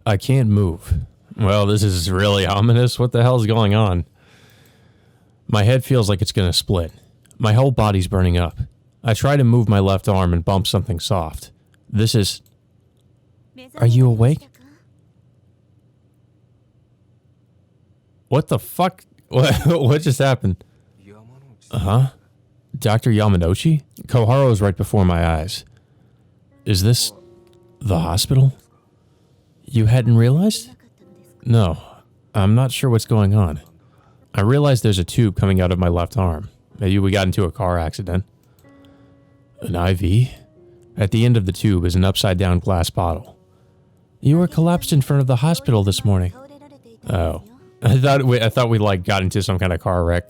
I can't move. Well, this is really ominous. What the hell's going on? My head feels like it's gonna split. My whole body's burning up. I try to move my left arm and bump something soft. This is... Are you awake? What the fuck? What just happened? Uh-huh. Dr. Yamanochi? Koharu's right before my eyes. Is this the hospital? You hadn't realized? No, I'm not sure what's going on. I realize there's a tube coming out of my left arm. Maybe we got into a car accident. An IV? At the end of the tube is an upside-down glass bottle. You were collapsed in front of the hospital this morning. Oh. I thought we like got into some kind of car wreck.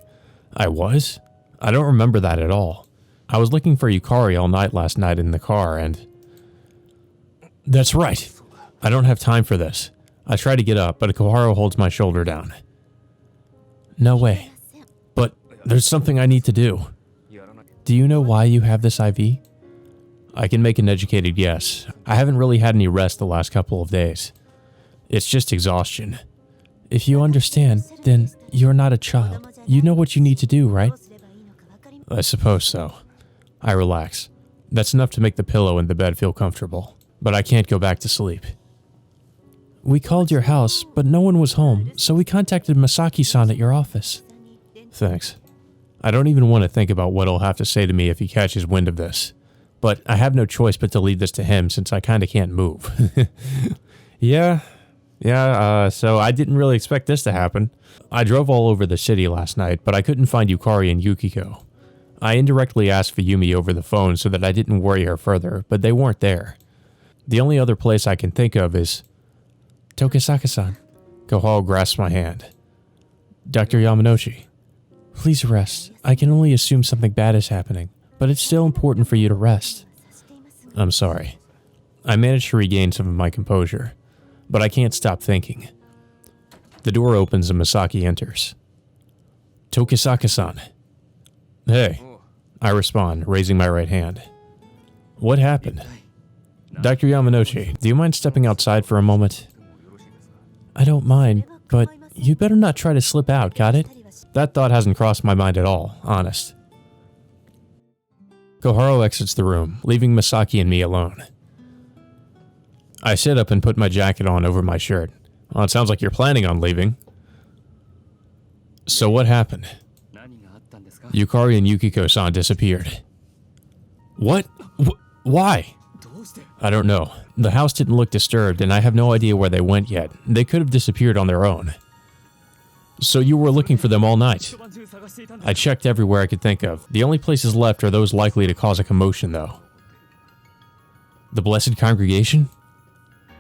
I was? I don't remember that at all. I was looking for Yukari all night last night in the car and... That's right. I don't have time for this. I try to get up, but Koharu holds my shoulder down. No way. But there's something I need to do. Do you know why you have this IV? I can make an educated guess. I haven't really had any rest the last couple of days. It's just exhaustion. If you understand, then you're not a child. You know what you need to do, right? I suppose so. I relax. That's enough to make the pillow in the bed feel comfortable. But I can't go back to sleep. We called your house, but no one was home, so we contacted Masaki-san at your office. Thanks. I don't even want to think about what he'll have to say to me if he catches wind of this. But I have no choice but to leave this to him since I kinda can't move. So I didn't really expect this to happen. I drove all over the city last night, but I couldn't find Yukari and Yukiko. I indirectly asked for Yumi over the phone so that I didn't worry her further, but they weren't there. The only other place I can think of is... Tokisaka-san. Koharu grasps my hand. Dr. Yamanochi. Please rest. I can only assume something bad is happening, but it's still important for you to rest. I'm sorry. I managed to regain some of my composure, but I can't stop thinking. The door opens and Misaki enters. Tokisaka-san. Hey. I respond, raising my right hand. What happened? Dr. Yamanochi, do you mind stepping outside for a moment? I don't mind, but you better not try to slip out, got it? That thought hasn't crossed my mind at all, honest. Koharu exits the room, leaving Misaki and me alone. I sit up and put my jacket on over my shirt. Well, it sounds like you're planning on leaving. So what happened? Yukari and Yukiko-san disappeared. What? Why? I don't know. The house didn't look disturbed, and I have no idea where they went yet. They could have disappeared on their own. So you were looking for them all night? I checked everywhere I could think of. The only places left are those likely to cause a commotion, though. The Blessed Congregation?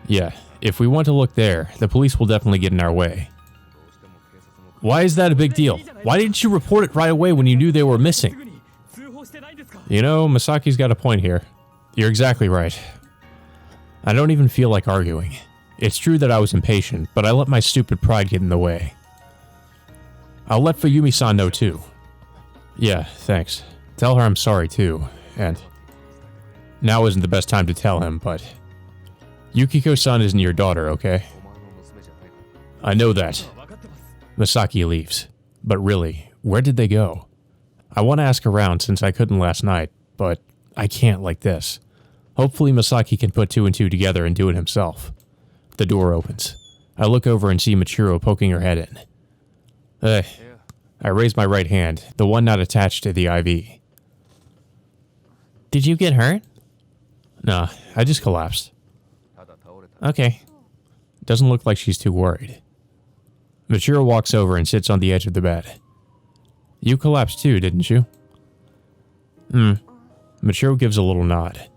Yeah, if we want to look there, the police will definitely get in our way. Why is that a big deal? Why didn't you report it right away when you knew they were missing? You know, Masaki's got a point here. You're exactly right. I don't even feel like arguing. It's true that I was impatient, but I let my stupid pride get in the way. I'll let Fuyumi-san know too. Yeah, thanks. Tell her I'm sorry too, and... Now isn't the best time to tell him, but... Yukiko-san isn't your daughter, okay? I know that. Misaki leaves. But really, where did they go? I want to ask around since I couldn't last night, but I can't like this. Hopefully Misaki can put two and two together and do it himself. The door opens. I look over and see Machiro poking her head in. I raise my right hand, the one not attached to the IV. Did you get hurt? Nah, I just collapsed. Okay. Doesn't look like she's too worried. Machiro walks over and sits on the edge of the bed. You collapsed too, didn't you? Machiro gives a little nod.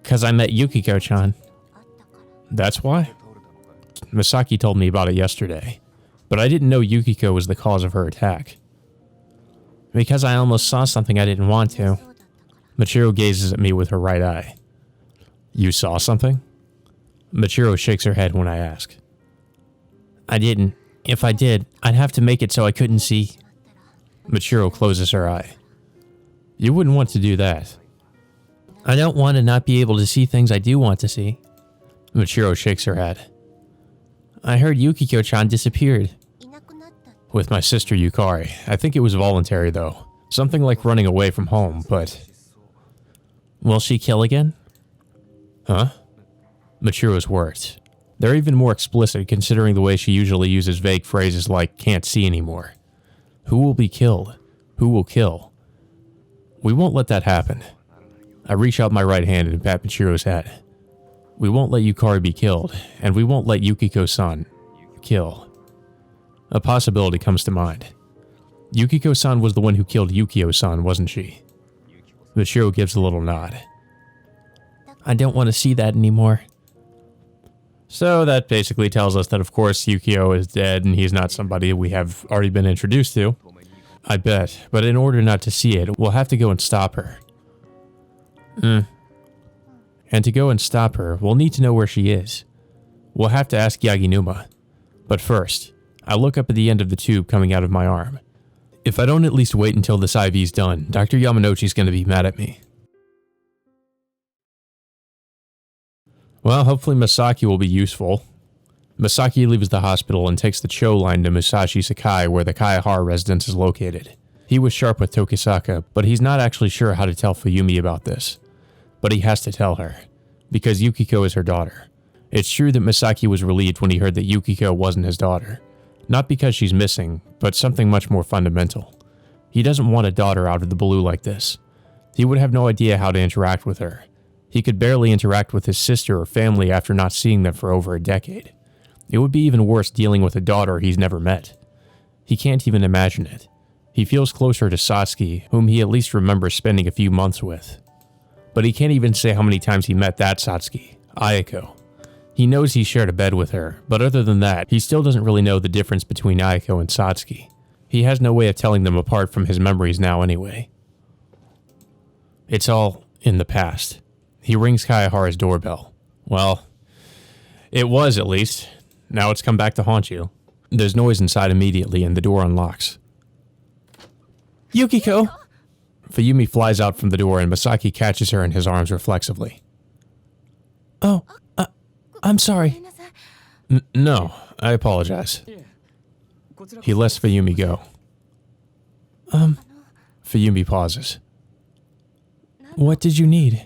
'Cause I met Yukiko-chan. That's why? Misaki told me about it yesterday, but I didn't know Yukiko was the cause of her attack. Because I almost saw something I didn't want to. Machiro gazes at me with her right eye. You saw something? Machiro shakes her head when I ask. I didn't. If I did, I'd have to make it so I couldn't see. Machiro closes her eye. You wouldn't want to do that. I don't want to not be able to see things I do want to see. Machiro shakes her head. I heard Yukiko-chan disappeared. With my sister Yukari. I think it was voluntary though. Something like running away from home, but... Will she kill again? Huh? Machiro's words. They're even more explicit considering the way she usually uses vague phrases like can't see anymore. Who will be killed? Who will kill? We won't let that happen. I reach out my right hand and pat Machiro's head. We won't let Yukari be killed, and we won't let Yukiko-san kill. A possibility comes to mind. Yukiko-san was the one who killed Yukio-san, wasn't she? Machiro gives a little nod. I don't want to see that anymore. So that basically tells us that of course Yukio is dead and he's not somebody we have already been introduced to. I bet, but in order not to see it, we'll have to go and stop her. And to go and stop her, we'll need to know where she is. We'll have to ask Yaginuma. But first, I look up at the end of the tube coming out of my arm. If I don't at least wait until this IV's done, Dr. Yamanouchi's going to be mad at me. Well, hopefully Masaki will be useful. Masaki leaves the hospital and takes the Cho line to Musashi Sakai where the Kaihara residence is located. He was sharp with Tokisaka, but he's not actually sure how to tell Fuyumi about this. But he has to tell her, because Yukiko is her daughter. It's true that Masaki was relieved when he heard that Yukiko wasn't his daughter. Not because she's missing, but something much more fundamental. He doesn't want a daughter out of the blue like this. He would have no idea how to interact with her. He could barely interact with his sister or family after not seeing them for over a decade. It would be even worse dealing with a daughter he's never met. He can't even imagine it. He feels closer to Satsuki, whom he at least remembers spending a few months with. But he can't even say how many times he met that Satsuki, Ayako. He knows he shared a bed with her, but other than that, he still doesn't really know the difference between Ayako and Satsuki. He has no way of telling them apart from his memories now anyway. It's all in the past. He rings Kaihara's doorbell. Well, it was at least. Now it's come back to haunt you. There's noise inside immediately and the door unlocks. Yukiko! Fuyumi flies out from the door and Masaki catches her in his arms reflexively. Oh, I'm sorry. No, I apologize. He lets Fuyumi go. Fuyumi pauses. What did you need?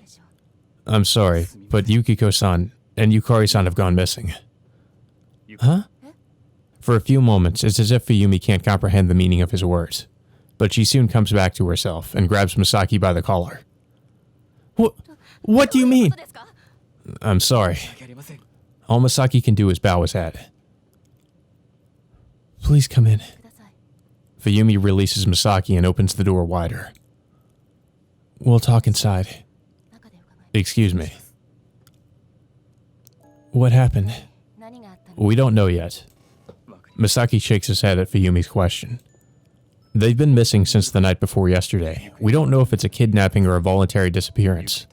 I'm sorry, but Yukiko-san and Yukari-san have gone missing. Huh? For a few moments, it's as if Fuyumi can't comprehend the meaning of his words. But she soon comes back to herself and grabs Masaki by the collar. What do you mean? I'm sorry. All Masaki can do is bow his head. Please come in. Fuyumi releases Masaki and opens the door wider. We'll talk inside. Excuse me. What happened? We don't know yet. Masaki shakes his head at Fuyumi's question. They've been missing since the night before yesterday. We don't know if it's a kidnapping or a voluntary disappearance.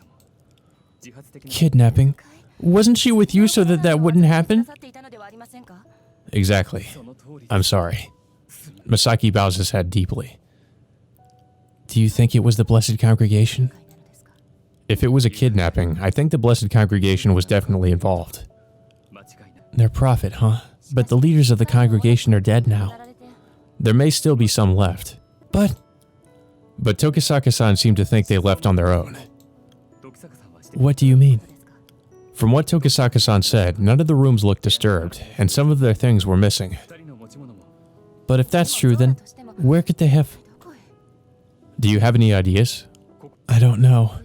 Kidnapping? Wasn't she with you so that wouldn't happen? Exactly. I'm sorry. Masaki bows his head deeply. Do you think it was the Blessed Congregation? If it was a kidnapping, I think the Blessed Congregation was definitely involved. Their prophet, huh? But the leaders of the congregation are dead now. There may still be some left. But Tokisaka-san seemed to think they left on their own. What do you mean? From what Tokisaka-san said, none of the rooms looked disturbed, and some of their things were missing. But if that's true, then where could they have... Do you have any ideas? I don't know.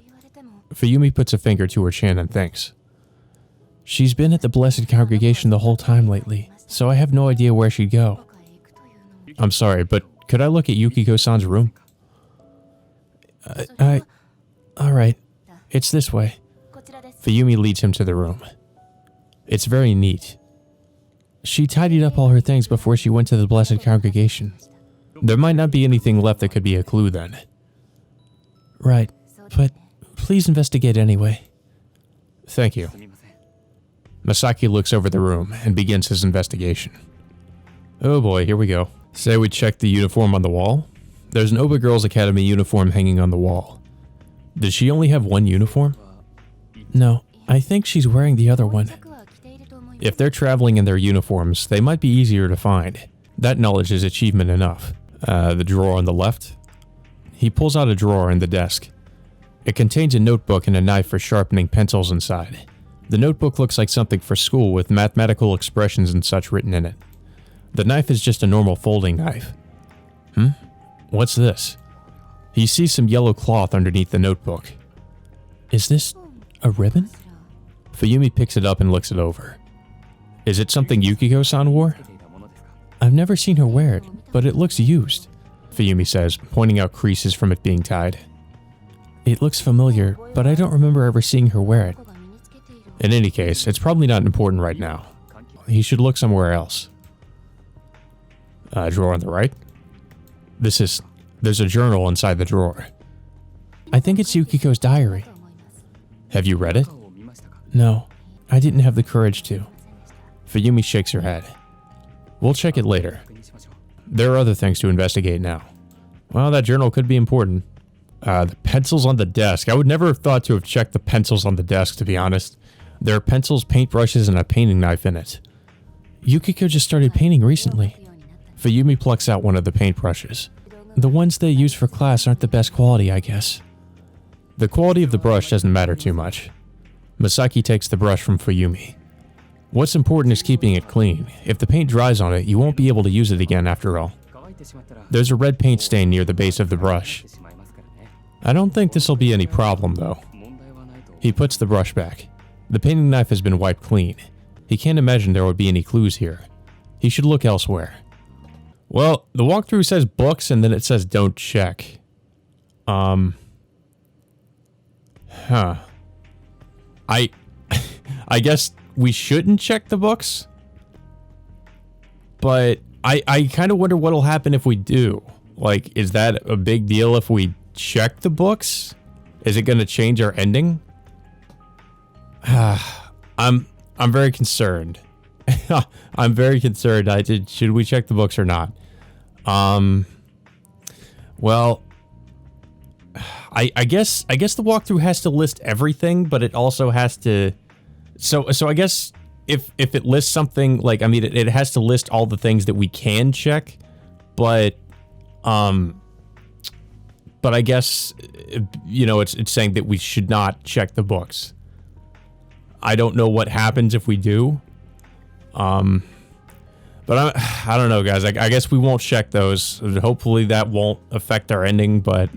Fuyumi puts a finger to her chin and thinks. She's been at the Blessed Congregation the whole time lately, so I have no idea where she'd go. I'm sorry, but could I look at Yukiko-san's room? Alright, it's this way. Fuyumi leads him to the room. It's very neat. She tidied up all her things before she went to the Blessed Congregation. There might not be anything left that could be a clue then. Right, but please investigate anyway. Thank you. Masaki looks over the room and begins his investigation. Oh boy, here we go. Say we check the uniform on the wall. There's an Oba Girls Academy uniform hanging on the wall. Does she only have one uniform? No, I think she's wearing the other one. If they're traveling in their uniforms, they might be easier to find. That knowledge is achievement enough. The drawer on the left. He pulls out a drawer in the desk. It contains a notebook and a knife for sharpening pencils inside. The notebook looks like something for school with mathematical expressions and such written in it. The knife is just a normal folding knife. What's this? He sees some yellow cloth underneath the notebook. Is this a ribbon? Fuyumi picks it up and looks it over. Is it something Yukiko-san wore? I've never seen her wear it, but it looks used, Fuyumi says, pointing out creases from it being tied. It looks familiar, but I don't remember ever seeing her wear it. In any case, it's probably not important right now. He should look somewhere else. Drawer on the right. There's a journal inside the drawer. I think it's Yukiko's diary. Have you read it? No, I didn't have the courage to. Fuyumi shakes her head. We'll check it later. There are other things to investigate now. Well, that journal could be important. The pencils on the desk. I would never have thought to have checked the pencils on the desk, to be honest. There are pencils, paintbrushes, and a painting knife in it. Yukiko just started painting recently. Fuyumi plucks out one of the paintbrushes. The ones they use for class aren't the best quality, I guess. The quality of the brush doesn't matter too much. Masaki takes the brush from Fuyumi. What's important is keeping it clean. If the paint dries on it, you won't be able to use it again after all. There's a red paint stain near the base of the brush. I don't think this will be any problem, though. He puts the brush back. The painting knife has been wiped clean. He can't imagine there would be any clues here. He should look elsewhere. Well, the walkthrough says books and then it says don't check. I guess we shouldn't check the books? But I kind of wonder what'll happen if we do. Like, is that a big deal if we check the books? Is it going to change our ending? I'm very concerned. I'm very concerned. Should we check the books or not? Well, I guess the walkthrough has to list everything, but it also has to. So I guess if it lists something like, I mean, it has to list all the things that we can check, but I guess, you know, it's saying that we should not check the books. I don't know what happens if we do. But I don't know, guys. I guess we won't check those. Hopefully that won't affect our ending, but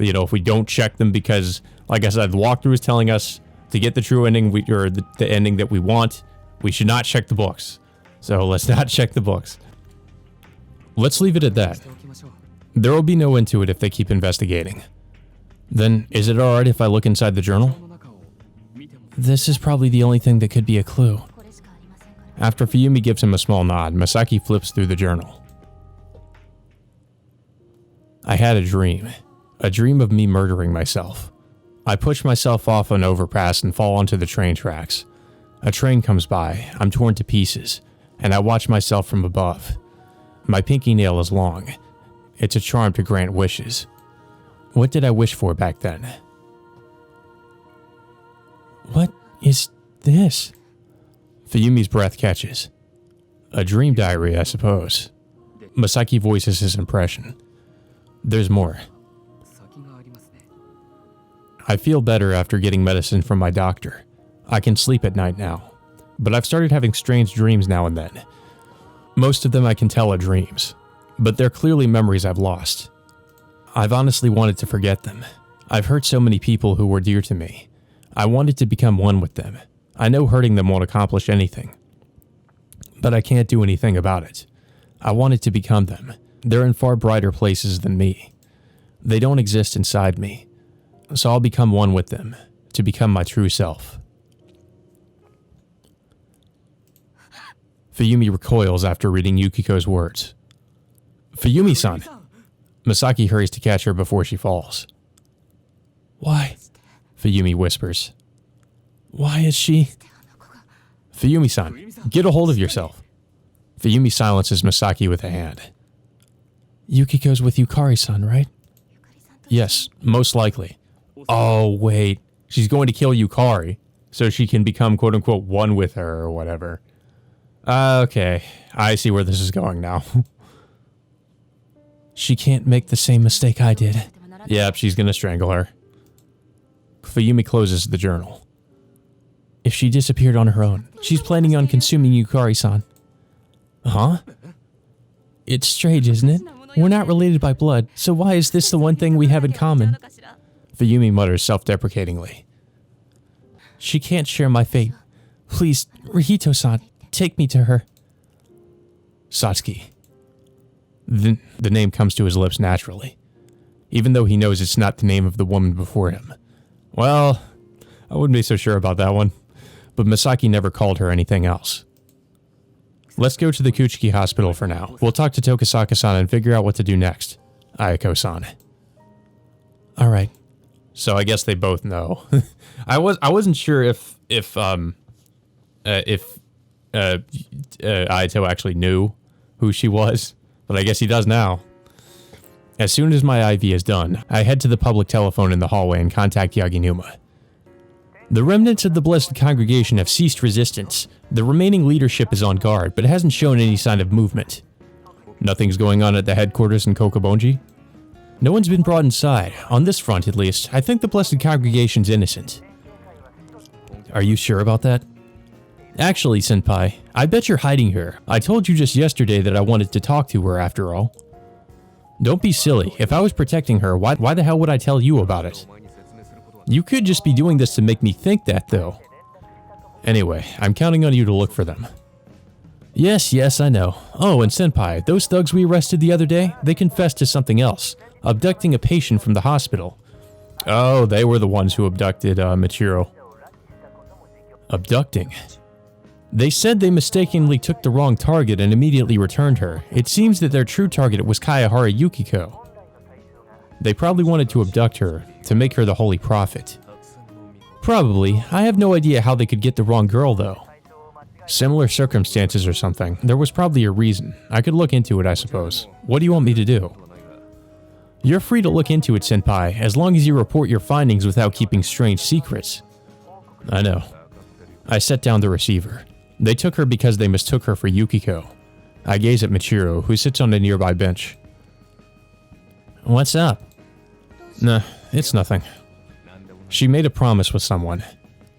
you know, if we don't check them, because like I said, the walkthrough is telling us to get the true ending, or the ending that we want, we should not check the books. So let's not check the books. Let's leave it at that. There will be no end to it if they keep investigating. Then, is it alright if I look inside the journal? This is probably the only thing that could be a clue. After Fuyumi gives him a small nod, Masaki flips through the journal. I had a dream of me murdering myself. I push myself off an overpass and fall onto the train tracks. A train comes by, I'm torn to pieces, and I watch myself from above. My pinky nail is long. It's a charm to grant wishes. What did I wish for back then? What is this? Fuyumi's breath catches. A dream diary, I suppose. Masaki voices his impression. There's more. I feel better after getting medicine from my doctor. I can sleep at night now, but I've started having strange dreams now and then. Most of them I can tell are dreams, but they're clearly memories I've lost. I've honestly wanted to forget them. I've hurt so many people who were dear to me. I wanted to become one with them. I know hurting them won't accomplish anything, but I can't do anything about it. I wanted to become them. They're in far brighter places than me. They don't exist inside me. So I'll become one with them, to become my true self. Fuyumi recoils after reading Yukiko's words. Fuyumi-san! Masaki hurries to catch her before she falls. Why? Fuyumi whispers. Why is she? Fuyumi-san, get a hold of yourself. Fuyumi silences Masaki with a hand. Yukiko's with Yukari-san, right? Yes, most likely. Oh, wait. She's going to kill Yukari, so she can become quote-unquote one with her or whatever. Okay, I see where this is going now. She can't make the same mistake I did. Yep, she's gonna strangle her. Fuyumi closes the journal. If she disappeared on her own, she's planning on consuming Yukari-san. Huh? It's strange, isn't it? We're not related by blood, so why is this the one thing we have in common? Fuyumi mutters self-deprecatingly. She can't share my fate. Please, Rihito-san, take me to her. Satsuki. The name comes to his lips naturally, even though he knows it's not the name of the woman before him. Well, I wouldn't be so sure about that one, but Masaki never called her anything else. Let's go to the Kuchiki hospital for now. We'll talk to Tokisaka-san and figure out what to do next. Ayako-san. Alright. So I guess they both know. I wasn't sure if Aito actually knew who she was, but I guess he does now. As soon as my IV is done, I head to the public telephone in the hallway and contact Yaginuma. The remnants of the Blessed Congregation have ceased resistance. The remaining leadership is on guard, but hasn't shown any sign of movement. Nothing's going on at the headquarters in Kokobonji. No one's been brought inside. On this front, at least, I think the Blessed Congregation's innocent. Are you sure about that? Actually, Senpai, I bet you're hiding her. I told you just yesterday that I wanted to talk to her after all. Don't be silly. If I was protecting her, why the hell would I tell you about it? You could just be doing this to make me think that, though. Anyway, I'm counting on you to look for them. Yes, I know. Oh, and Senpai, those thugs we arrested the other day, they confessed to something else. Abducting a patient from the hospital. Oh, they were the ones who abducted Machiro. Abducting? They said they mistakenly took the wrong target and immediately returned her. It seems that their true target was Kayahara Yukiko. They probably wanted to abduct her, to make her the Holy Prophet. Probably. I have no idea how they could get the wrong girl, though. Similar circumstances or something. There was probably a reason. I could look into it, I suppose. What do you want me to do? You're free to look into it, Senpai, as long as you report your findings without keeping strange secrets. I know. I set down the receiver. They took her because they mistook her for Yukiko. I gaze at Machiro, who sits on a nearby bench. What's up? Nah, it's nothing. She made a promise with someone.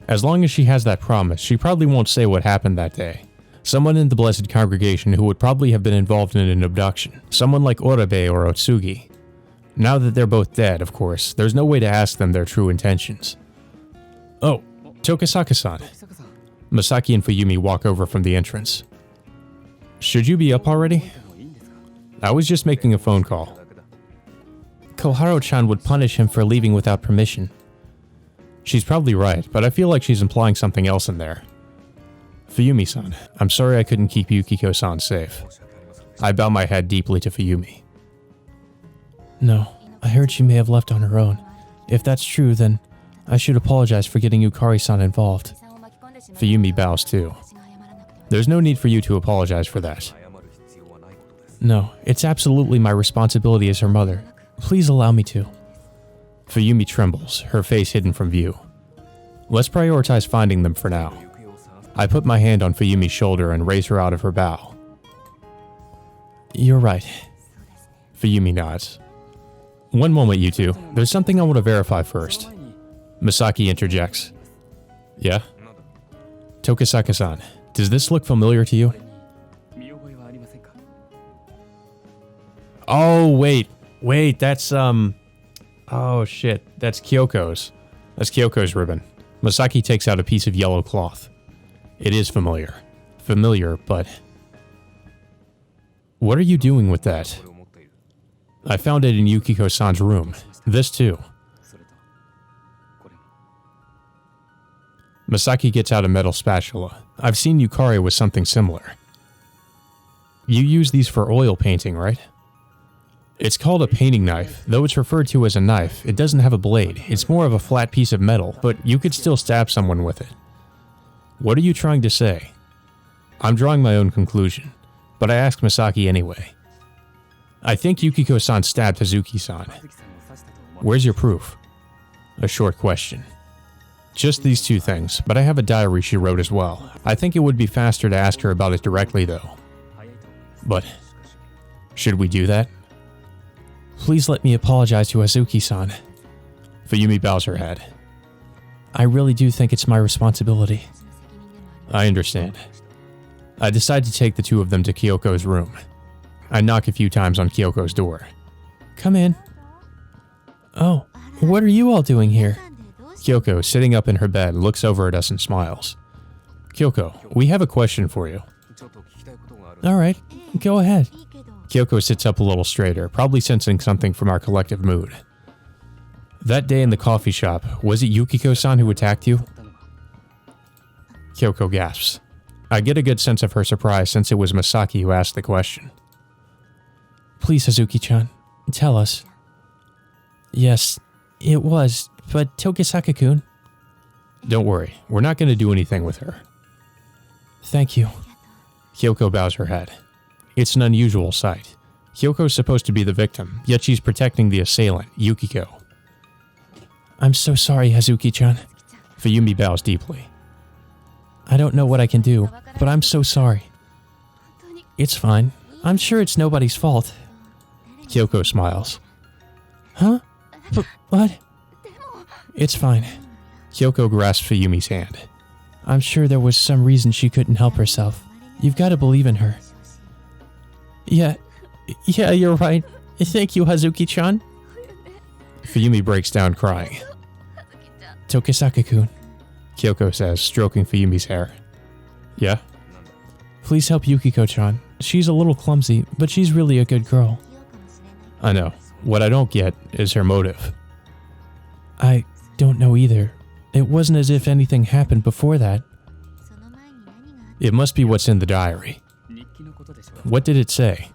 As long as she has that promise, she probably won't say what happened that day. Someone in the Blessed Congregation who would probably have been involved in an abduction. Someone like Orabe or Otsugi. Now that they're both dead, of course, there's no way to ask them their true intentions. Oh, Tokisaka-san. Masaki and Fuyumi walk over from the entrance. Should you be up already? I was just making a phone call. Koharo-chan would punish him for leaving without permission. She's probably right, but I feel like she's implying something else in there. Fuyumi-san, I'm sorry I couldn't keep Yukiko-san safe. I bow my head deeply to Fuyumi. No, I heard she may have left on her own. If that's true, then I should apologize for getting Yukari-san involved. Fuyumi bows too. There's no need for you to apologize for that. No, it's absolutely my responsibility as her mother. Please allow me to. Fuyumi trembles, her face hidden from view. Let's prioritize finding them for now. I put my hand on Fuyumi's shoulder and raise her out of her bow. You're right. Fuyumi nods. One moment, you two. There's something I want to verify first. Masaki interjects. Yeah? Tokisaka-san, does this look familiar to you? Oh, wait, that's, oh shit, that's Kyoko's. That's Kyoko's ribbon. Masaki takes out a piece of yellow cloth. It is familiar. Familiar, but... What are you doing with that? I found it in Yukiko-san's room. This too. Masaki gets out a metal spatula. I've seen Yukari with something similar. You use these for oil painting, right? It's called a painting knife. Though it's referred to as a knife, it doesn't have a blade. It's more of a flat piece of metal, but you could still stab someone with it. What are you trying to say? I'm drawing my own conclusion, but I ask Masaki anyway. I think Yukiko-san stabbed Hazuki-san. Where's your proof? A short question. Just these two things, but I have a diary she wrote as well. I think it would be faster to ask her about it directly though. But, should we do that? Please let me apologize to Hazuki-san. Fuyumi bows her head. I really do think it's my responsibility. I understand. I decide to take the two of them to Kyoko's room. I knock a few times on Kyoko's door. Come in. Oh, what are you all doing here? Kyoko, sitting up in her bed, looks over at us and smiles. Kyoko, we have a question for you. Alright, go ahead. Kyoko sits up a little straighter, probably sensing something from our collective mood. That day in the coffee shop, was it Yukiko-san who attacked you? Kyoko gasps. I get a good sense of her surprise since it was Masaki who asked the question. Please, Hazuki-chan, tell us. Yes, it was, but Togisaka-kun... Don't worry, we're not going to do anything with her. Thank you. Kyoko bows her head. It's an unusual sight. Kyoko's supposed to be the victim, yet she's protecting the assailant, Yukiko. I'm so sorry, Hazuki-chan. Fuyumi bows deeply. I don't know what I can do, but I'm so sorry. It's fine. I'm sure it's nobody's fault. Kyoko smiles. Huh? But what? It's fine. Kyoko grasps Fuyumi's hand. I'm sure there was some reason she couldn't help herself. You've got to believe in her. Yeah, you're right. Thank you, Hazuki-chan. Fuyumi breaks down crying. Togisaka-kun, Kyoko says, stroking Fuyumi's hair. Yeah? Please help Yukiko-chan. She's a little clumsy, but she's really a good girl. I know. What I don't get is her motive. I don't know either. It wasn't as if anything happened before that. It must be what's in the diary. What did it say?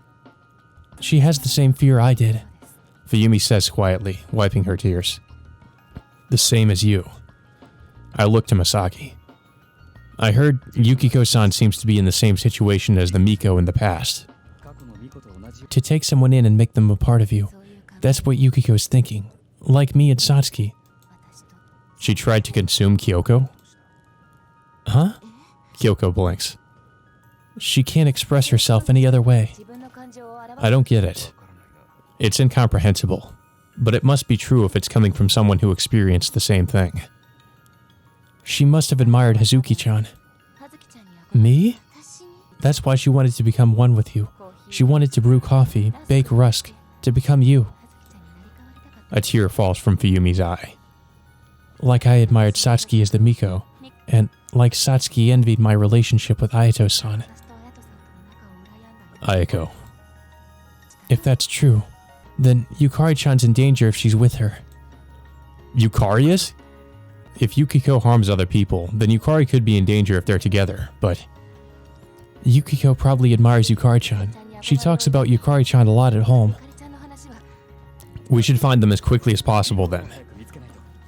She has the same fear I did, Fuyumi says quietly, wiping her tears. The same as you. I look to Masaki. I heard Yukiko-san seems to be in the same situation as the Miko in the past. To take someone in and make them a part of you. That's what Yukiko's thinking. Like me and Satsuki. She tried to consume Kyoko? Huh? Kyoko blinks. She can't express herself any other way. I don't get it. It's incomprehensible. But it must be true if it's coming from someone who experienced the same thing. She must have admired Hazuki-chan. Me? That's why she wanted to become one with you. She wanted to brew coffee, bake rusk, to become you. A tear falls from Fuyumi's eye. Like I admired Satsuki as the Miko, and like Satsuki envied my relationship with Ayato-san. Ayako. If that's true, then Yukari-chan's in danger if she's with her. Yukari is? If Yukiko harms other people, then Yukari could be in danger if they're together, but... Yukiko probably admires Yukari-chan. She talks about Yukari-chan a lot at home. We should find them as quickly as possible then.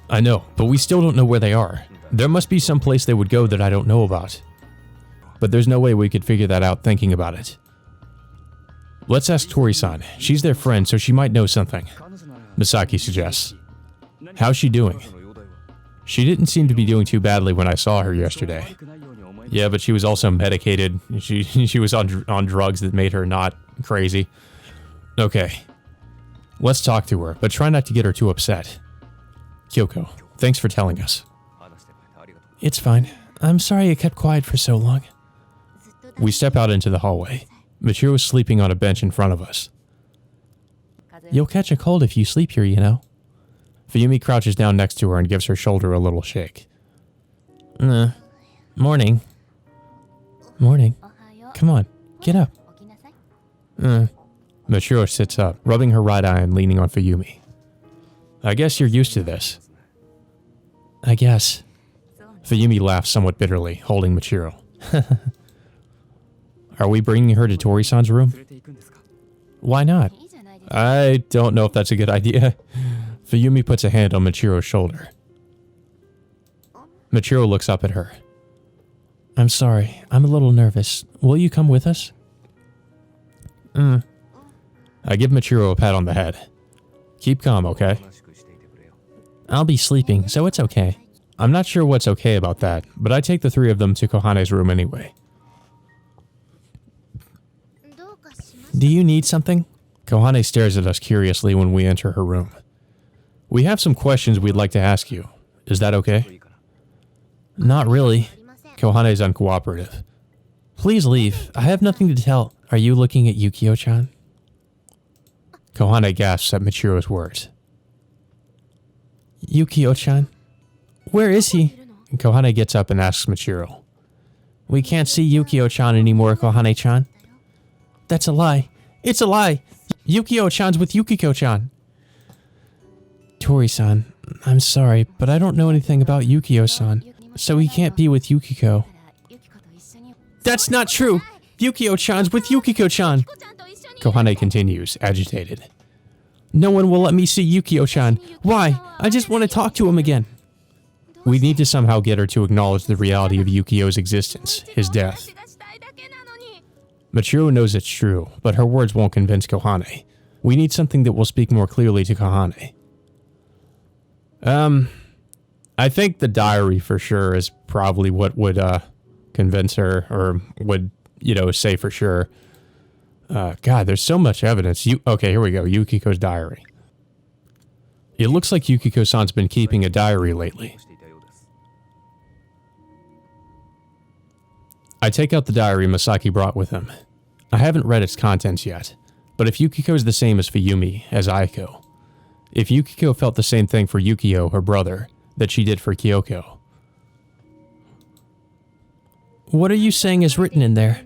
I know, but we still don't know where they are. There must be some place they would go that I don't know about. But there's no way we could figure that out thinking about it. Let's ask Tori-san. She's their friend, so she might know something. Masaki suggests. How's she doing? She didn't seem to be doing too badly when I saw her yesterday. Yeah, but she was also medicated. She was on drugs that made her not crazy. Okay. Let's talk to her, but try not to get her too upset. Kyoko, thanks for telling us. It's fine. I'm sorry I kept quiet for so long. We step out into the hallway. Machiro is sleeping on a bench in front of us. You'll catch a cold if you sleep here, you know. Fuyumi crouches down next to her and gives her shoulder a little shake. Morning. Morning. Come on, get up. Machiro sits up, rubbing her right eye and leaning on Fuyumi. I guess you're used to this. I guess. Fuyumi laughs somewhat bitterly, holding Machiro. Are we bringing her to Tori-san's room? Why not? I don't know if that's a good idea. Fuyumi puts a hand on Machiro's shoulder. Machiro looks up at her. I'm sorry, I'm a little nervous. Will you come with us? I give Machiro a pat on the head. Keep calm, okay? I'll be sleeping, so it's okay. I'm not sure what's okay about that, but I take the three of them to Kohane's room anyway. Do you need something? Kohane stares at us curiously when we enter her room. We have some questions we'd like to ask you. Is that okay? Not really. Kohane's uncooperative. Please leave. I have nothing to tell. Are you looking at Yukio-chan? Kohane gasps at Machiro's words. Yukio-chan? Where is he? Kohane gets up and asks Machiro. We can't see Yukio-chan anymore, Kohane-chan. That's a lie. It's a lie. Yukio-chan's with Yukiko-chan. Tori-san, I'm sorry, but I don't know anything about Yukio-san, so he can't be with Yukiko. That's not true! Yukio-chan's with Yukiko-chan! Kohane continues, agitated. No one will let me see Yukio-chan. Why? I just want to talk to him again. We need to somehow get her to acknowledge the reality of Yukio's existence, his death. Machiro knows it's true, but her words won't convince Kohane. We need something that will speak more clearly to Kohane. I think the diary for sure is probably what would convince her, or would, say for sure. God, there's so much evidence. Okay, here we go. Yukiko's diary. It looks like Yukiko-san's been keeping a diary lately. I take out the diary Masaki brought with him. I haven't read its contents yet, but if Yukiko's the same as Fuyumi, as Aiko, if Yukiko felt the same thing for Yukio, her brother, that she did for Kyoko. What are you saying is written in there?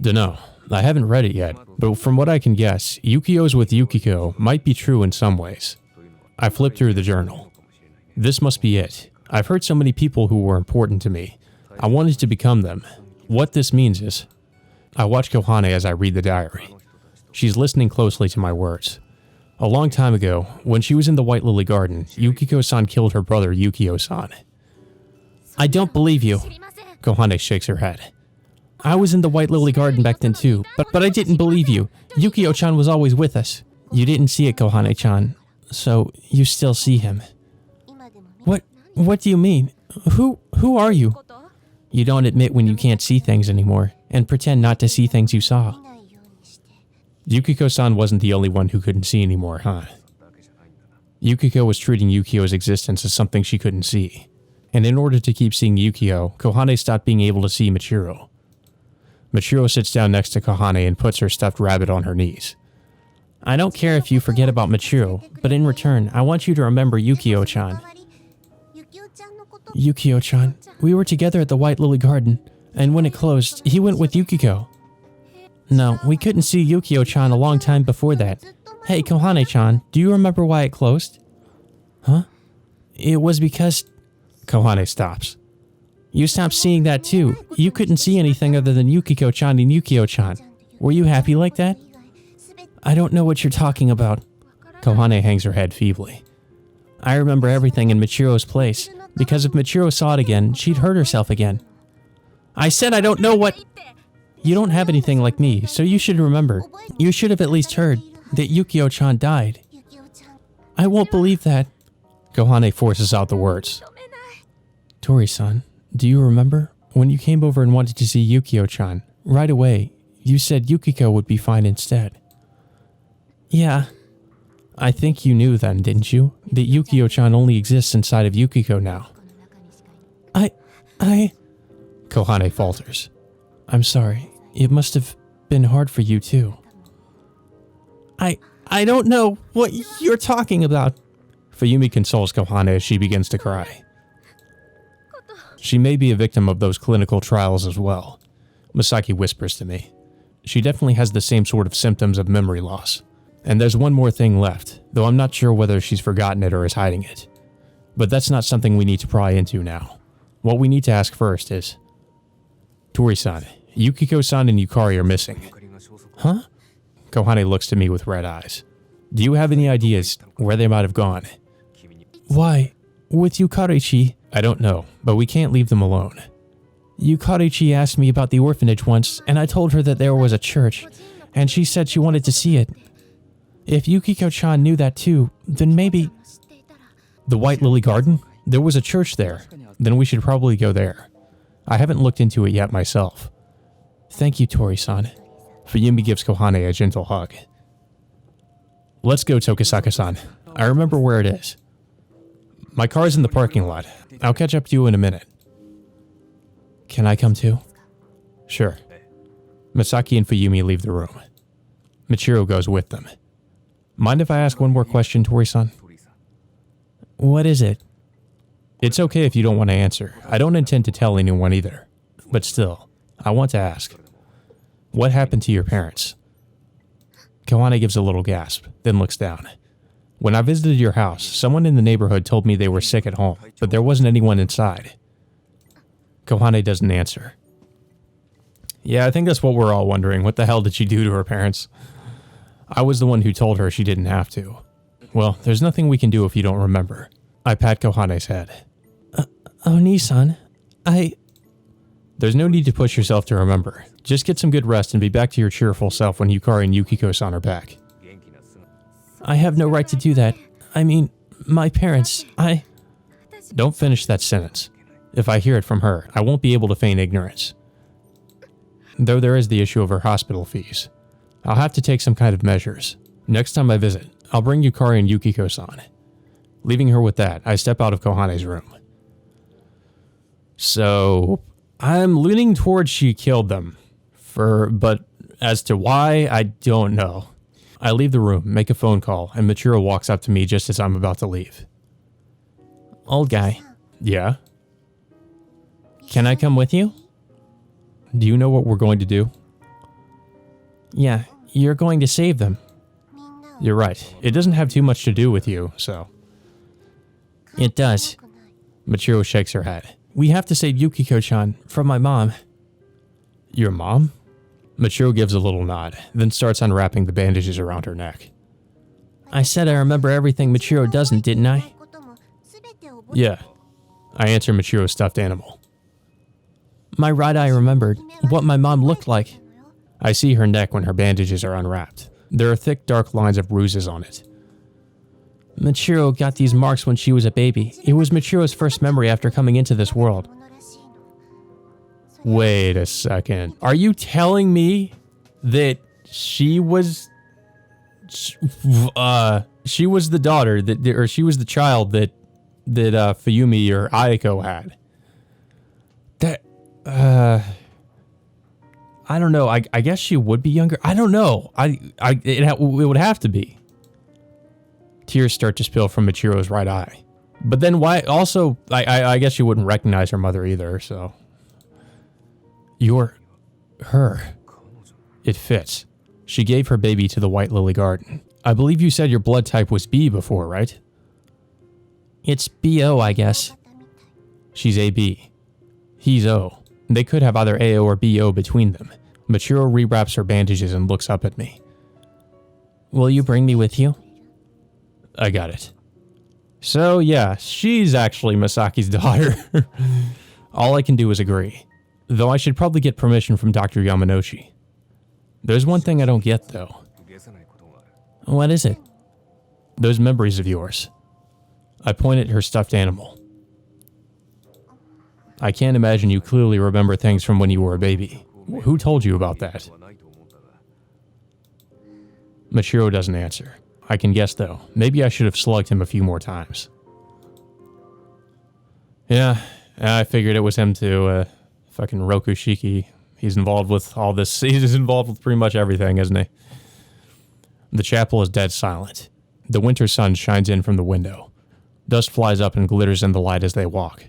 Dunno. I haven't read it yet, but from what I can guess, Yukio's with Yukiko might be true in some ways. I flipped through the journal. This must be it. I've heard so many people who were important to me. I wanted to become them. What this means is... I watch Kohane as I read the diary. She's listening closely to my words. A long time ago, when she was in the White Lily Garden, Yukiko-san killed her brother Yukio-san. I don't believe you. Kohane shakes her head. I was in the White Lily Garden back then too, but I didn't believe you. Yukio-chan was always with us. You didn't see it, Kohane-chan, so you still see him. What do you mean? Who are you? You don't admit when you can't see things anymore, and pretend not to see things you saw. Yukiko-san wasn't the only one who couldn't see anymore, huh? Yukiko was treating Yukio's existence as something she couldn't see. And in order to keep seeing Yukio, Kohane stopped being able to see Machiro. Machiro sits down next to Kohane and puts her stuffed rabbit on her knees. I don't care if you forget about Machiro, but in return, I want you to remember Yukio-chan. Yukio-chan, we were together at the White Lily Garden, and when it closed, he went with Yukiko. No, we couldn't see Yukio-chan a long time before that. Hey, Kohane-chan, do you remember why it closed? Huh? It was because... Kohane stops. You stopped seeing that too. You couldn't see anything other than Yukiko-chan and Yukio-chan. Were you happy like that? I don't know what you're talking about. Kohane hangs her head feebly. I remember everything in Machiro's place, because if Machiro saw it again, she'd hurt herself again. I said I don't know what... You don't have anything like me, so you should remember. You should have at least heard that Yukio-chan died. I won't believe that. Kohane forces out the words. Tori-san, do you remember? When you came over and wanted to see Yukio-chan, right away, you said Yukiko would be fine instead. Yeah. I think you knew then, didn't you? That Yukio-chan only exists inside of Yukiko now. Kohane falters. I'm sorry. It must have been hard for you too. I don't know what you're talking about. Fuyumi consoles Kohane as she begins to cry. She may be a victim of those clinical trials as well. Masaki whispers to me. She definitely has the same sort of symptoms of memory loss. And there's one more thing left, though I'm not sure whether she's forgotten it or is hiding it. But that's not something we need to pry into now. What we need to ask first is... Tori-san, Yukiko-san and Yukari are missing. Huh? Kohane looks to me with red eyes. Do you have any ideas where they might have gone? Why? With Yukarichi? I don't know, but we can't leave them alone. Yukarichi asked me about the orphanage once, and I told her that there was a church, and she said she wanted to see it. If Yukiko-chan knew that too, then maybe... The White Lily Garden? There was a church there. Then we should probably go there. I haven't looked into it yet myself. Thank you, Tori-san. Fuyumi gives Kohane a gentle hug. Let's go, Tokisaka-san. I remember where it is. My car's in the parking lot. I'll catch up to you in a minute. Can I come too? Sure. Masaki and Fuyumi leave the room. Machiro goes with them. Mind if I ask one more question, Tori-san? What is it? It's okay if you don't want to answer. I don't intend to tell anyone either. But still, I want to ask. What happened to your parents? Kohane gives a little gasp, then looks down. When I visited your house, someone in the neighborhood told me they were sick at home, but there wasn't anyone inside. Kohane doesn't answer. Yeah, I think that's what we're all wondering. What the hell did she do to her parents? I was the one who told her she didn't have to. Well, there's nothing we can do if you don't remember. I pat Kohane's head. Oni-san, There's no need to push yourself to remember. Just get some good rest and be back to your cheerful self when Yukari and Yukiko-san are back. I have no right to do that. I mean, my parents, Don't finish that sentence. If I hear it from her, I won't be able to feign ignorance. Though there is the issue of her hospital fees. I'll have to take some kind of measures. Next time I visit, I'll bring Yukari and Yukiko-san. Leaving her with that, I step out of Kohane's room. So, I'm leaning towards she killed them. But as to why, I don't know. I leave the room, make a phone call, and Machiro walks up to me just as I'm about to leave. Old guy. Yeah? Can I come with you? Do you know what we're going to do? Yeah, you're going to save them. You're right. It doesn't have too much to do with you, so... It does. Machiro shakes her head. We have to save Yukiko-chan from my mom. Your mom? Machiro gives a little nod, then starts unwrapping the bandages around her neck. I said I remember everything Machiro doesn't, didn't I? Yeah. I answer Machiro's stuffed animal. My right eye remembered what my mom looked like. I see her neck when her bandages are unwrapped. There are thick, dark lines of bruises on it. Machiro got these marks when she was a baby. It was Machiro's first memory after coming into this world. Wait a second. Are you telling me that she was the daughter or she was the child that Fuyumi or Ayako had? I don't know. I guess she would be younger. I don't know. It would have to be. Tears start to spill from Machiro's right eye. But then why? Also, I guess she wouldn't recognize her mother either, so... You're... her. It fits. She gave her baby to the White Lily Garden. I believe you said your blood type was B before, right? It's BO, I guess. She's AB. He's O. They could have either AO or BO between them. Machiro rewraps her bandages and looks up at me. Will you bring me with you? I got it. So yeah, she's actually Masaki's daughter. All I can do is agree. Though I should probably get permission from Dr. Yamanoshi. There's one thing I don't get though. What is it? Those memories of yours. I point at her stuffed animal. I can't imagine you clearly remember things from when you were a baby. Who told you about that? Machiro doesn't answer. I can guess though. Maybe I should have slugged him a few more times. Yeah, I figured it was him too. Fucking Rokushiki. He's involved with all this. He's involved with pretty much everything, isn't he? The chapel is dead silent. The winter sun shines in from the window. Dust flies up and glitters in the light as they walk.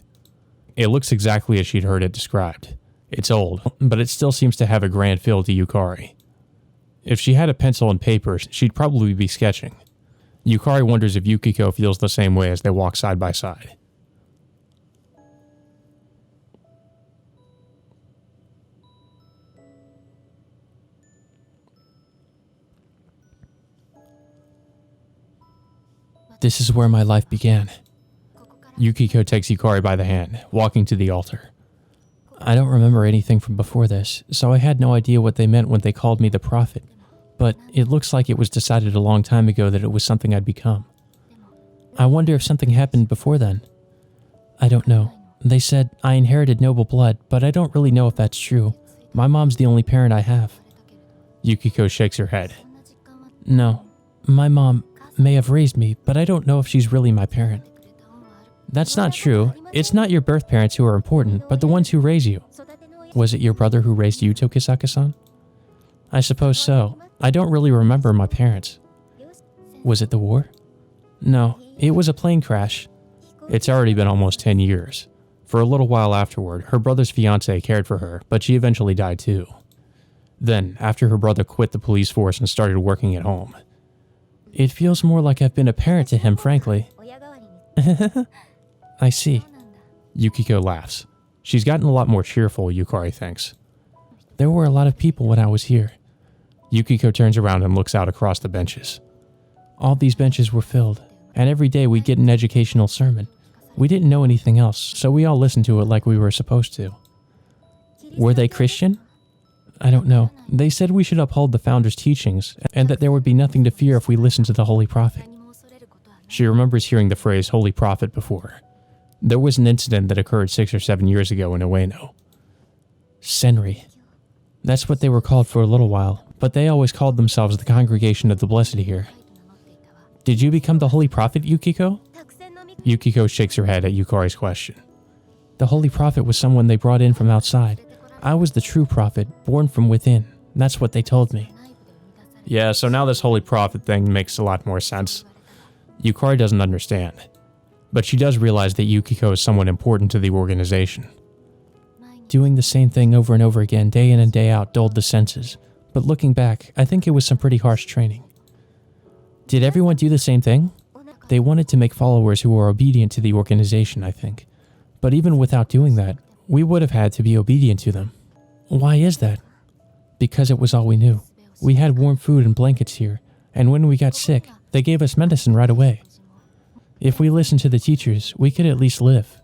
It looks exactly as she'd heard it described. It's old, but it still seems to have a grand feel to Yukari. If she had a pencil and paper, she'd probably be sketching. Yukari wonders if Yukiko feels the same way as they walk side by side. This is where my life began. Yukiko takes Yukari by the hand, walking to the altar. I don't remember anything from before this, so I had no idea what they meant when they called me the prophet. But it looks like it was decided a long time ago that it was something I'd become. I wonder if something happened before then. I don't know. They said I inherited noble blood, but I don't really know if that's true. My mom's the only parent I have. Yukiko shakes her head. No, my mom may have raised me, but I don't know if she's really my parent. That's not true. It's not your birth parents who are important, but the ones who raise you. Was it your brother who raised you, Tokisaka-san? I suppose so. I don't really remember my parents. Was it the war? No, it was a plane crash. It's already been almost 10 years. For a little while afterward, her brother's fiancé cared for her, but she eventually died too. Then, after her brother quit the police force and started working at home. It feels more like I've been a parent to him, frankly. I see. Yukiko laughs. She's gotten a lot more cheerful, Yukari thinks. There were a lot of people when I was here. Yukiko turns around and looks out across the benches. All these benches were filled, and every day we'd get an educational sermon. We didn't know anything else, so we all listened to it like we were supposed to. Were they Christian? I don't know. They said we should uphold the founder's teachings, and that there would be nothing to fear if we listened to the Holy Prophet. She remembers hearing the phrase Holy Prophet before. There was an incident that occurred 6 or 7 years ago in Ueno. Senri. That's what they were called for a little while, but they always called themselves the Congregation of the Blessed here. Did you become the Holy Prophet, Yukiko? Yukiko shakes her head at Yukari's question. The Holy Prophet was someone they brought in from outside. I was the true prophet, born from within. That's what they told me. Yeah, so now this Holy Prophet thing makes a lot more sense. Yukari doesn't understand, but she does realize that Yukiko is someone important to the organization. Doing the same thing over and over again, day in and day out, dulled the senses. But looking back, I think it was some pretty harsh training. Did everyone do the same thing? They wanted to make followers who were obedient to the organization, I think. But even without doing that, we would have had to be obedient to them. Why is that? Because it was all we knew. We had warm food and blankets here, and when we got sick, they gave us medicine right away. If we listened to the teachers, we could at least live.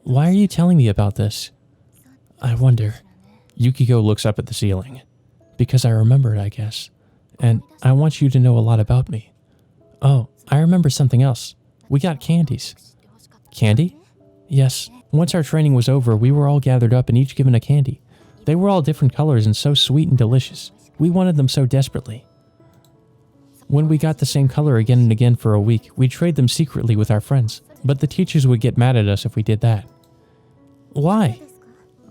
Why are you telling me about this? I wonder. Yukiko looks up at the ceiling. Because I remembered, I guess. And I want you to know a lot about me. Oh, I remember something else. We got candies. Candy? Yes. Once our training was over, we were all gathered up and each given a candy. They were all different colors and so sweet and delicious. We wanted them so desperately. When we got the same color again and again for a week, we'd trade them secretly with our friends, but the teachers would get mad at us if we did that. Why?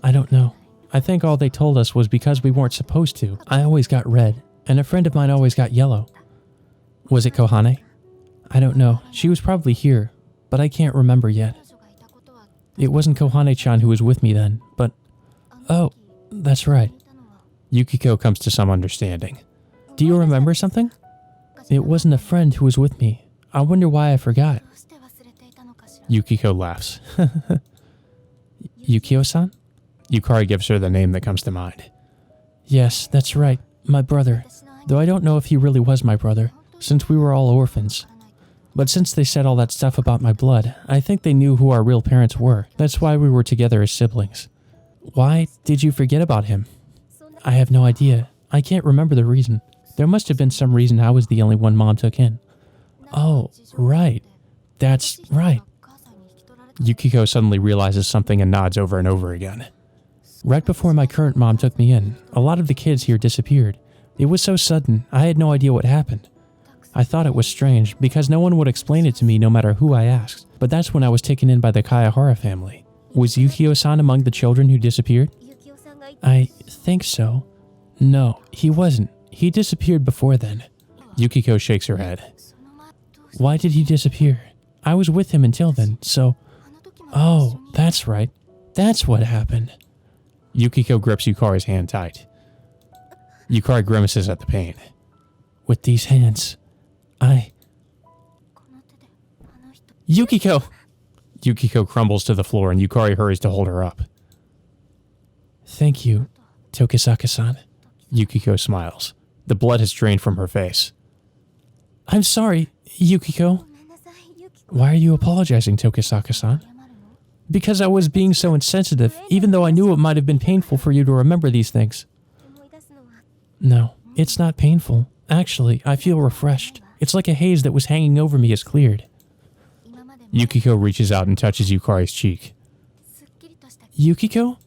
I don't know. I think all they told us was because we weren't supposed to. I always got red, and a friend of mine always got yellow. Was it Kohane? I don't know. She was probably here, but I can't remember yet. It wasn't Kohane-chan who was with me then, but... Oh, that's right. Yukiko comes to some understanding. Do you remember something? It wasn't a friend who was with me. I wonder why I forgot. Yukiko laughs. Yukio-san? Yukari gives her the name that comes to mind. Yes, that's right. My brother. Though I don't know if he really was my brother, since we were all orphans. But since they said all that stuff about my blood, I think they knew who our real parents were. That's why we were together as siblings. Why did you forget about him? I have no idea. I can't remember the reason. There must have been some reason I was the only one Mom took in. Oh, right. That's right. Yukiko suddenly realizes something and nods over and over again. Right before my current mom took me in, a lot of the kids here disappeared. It was so sudden, I had no idea what happened. I thought it was strange, because no one would explain it to me no matter who I asked. But that's when I was taken in by the Kayahara family. Was Yukio-san among the children who disappeared? I think so. No, he wasn't. He disappeared before then. Yukiko shakes her head. Why did he disappear? I was with him until then, so... Oh, that's right. That's what happened. Yukiko grips Yukari's hand tight. Yukari grimaces at the pain. With these hands, Yukiko! Yukiko crumbles to the floor and Yukari hurries to hold her up. Thank you, Tokisaka-san. Yukiko smiles. The blood has drained from her face. I'm sorry, Yukiko. Why are you apologizing, Tokisaka-san? Because I was being so insensitive, even though I knew it might have been painful for you to remember these things. No, it's not painful. Actually, I feel refreshed. It's like a haze that was hanging over me has cleared. Yukiko reaches out and touches Yukari's cheek. Yukiko?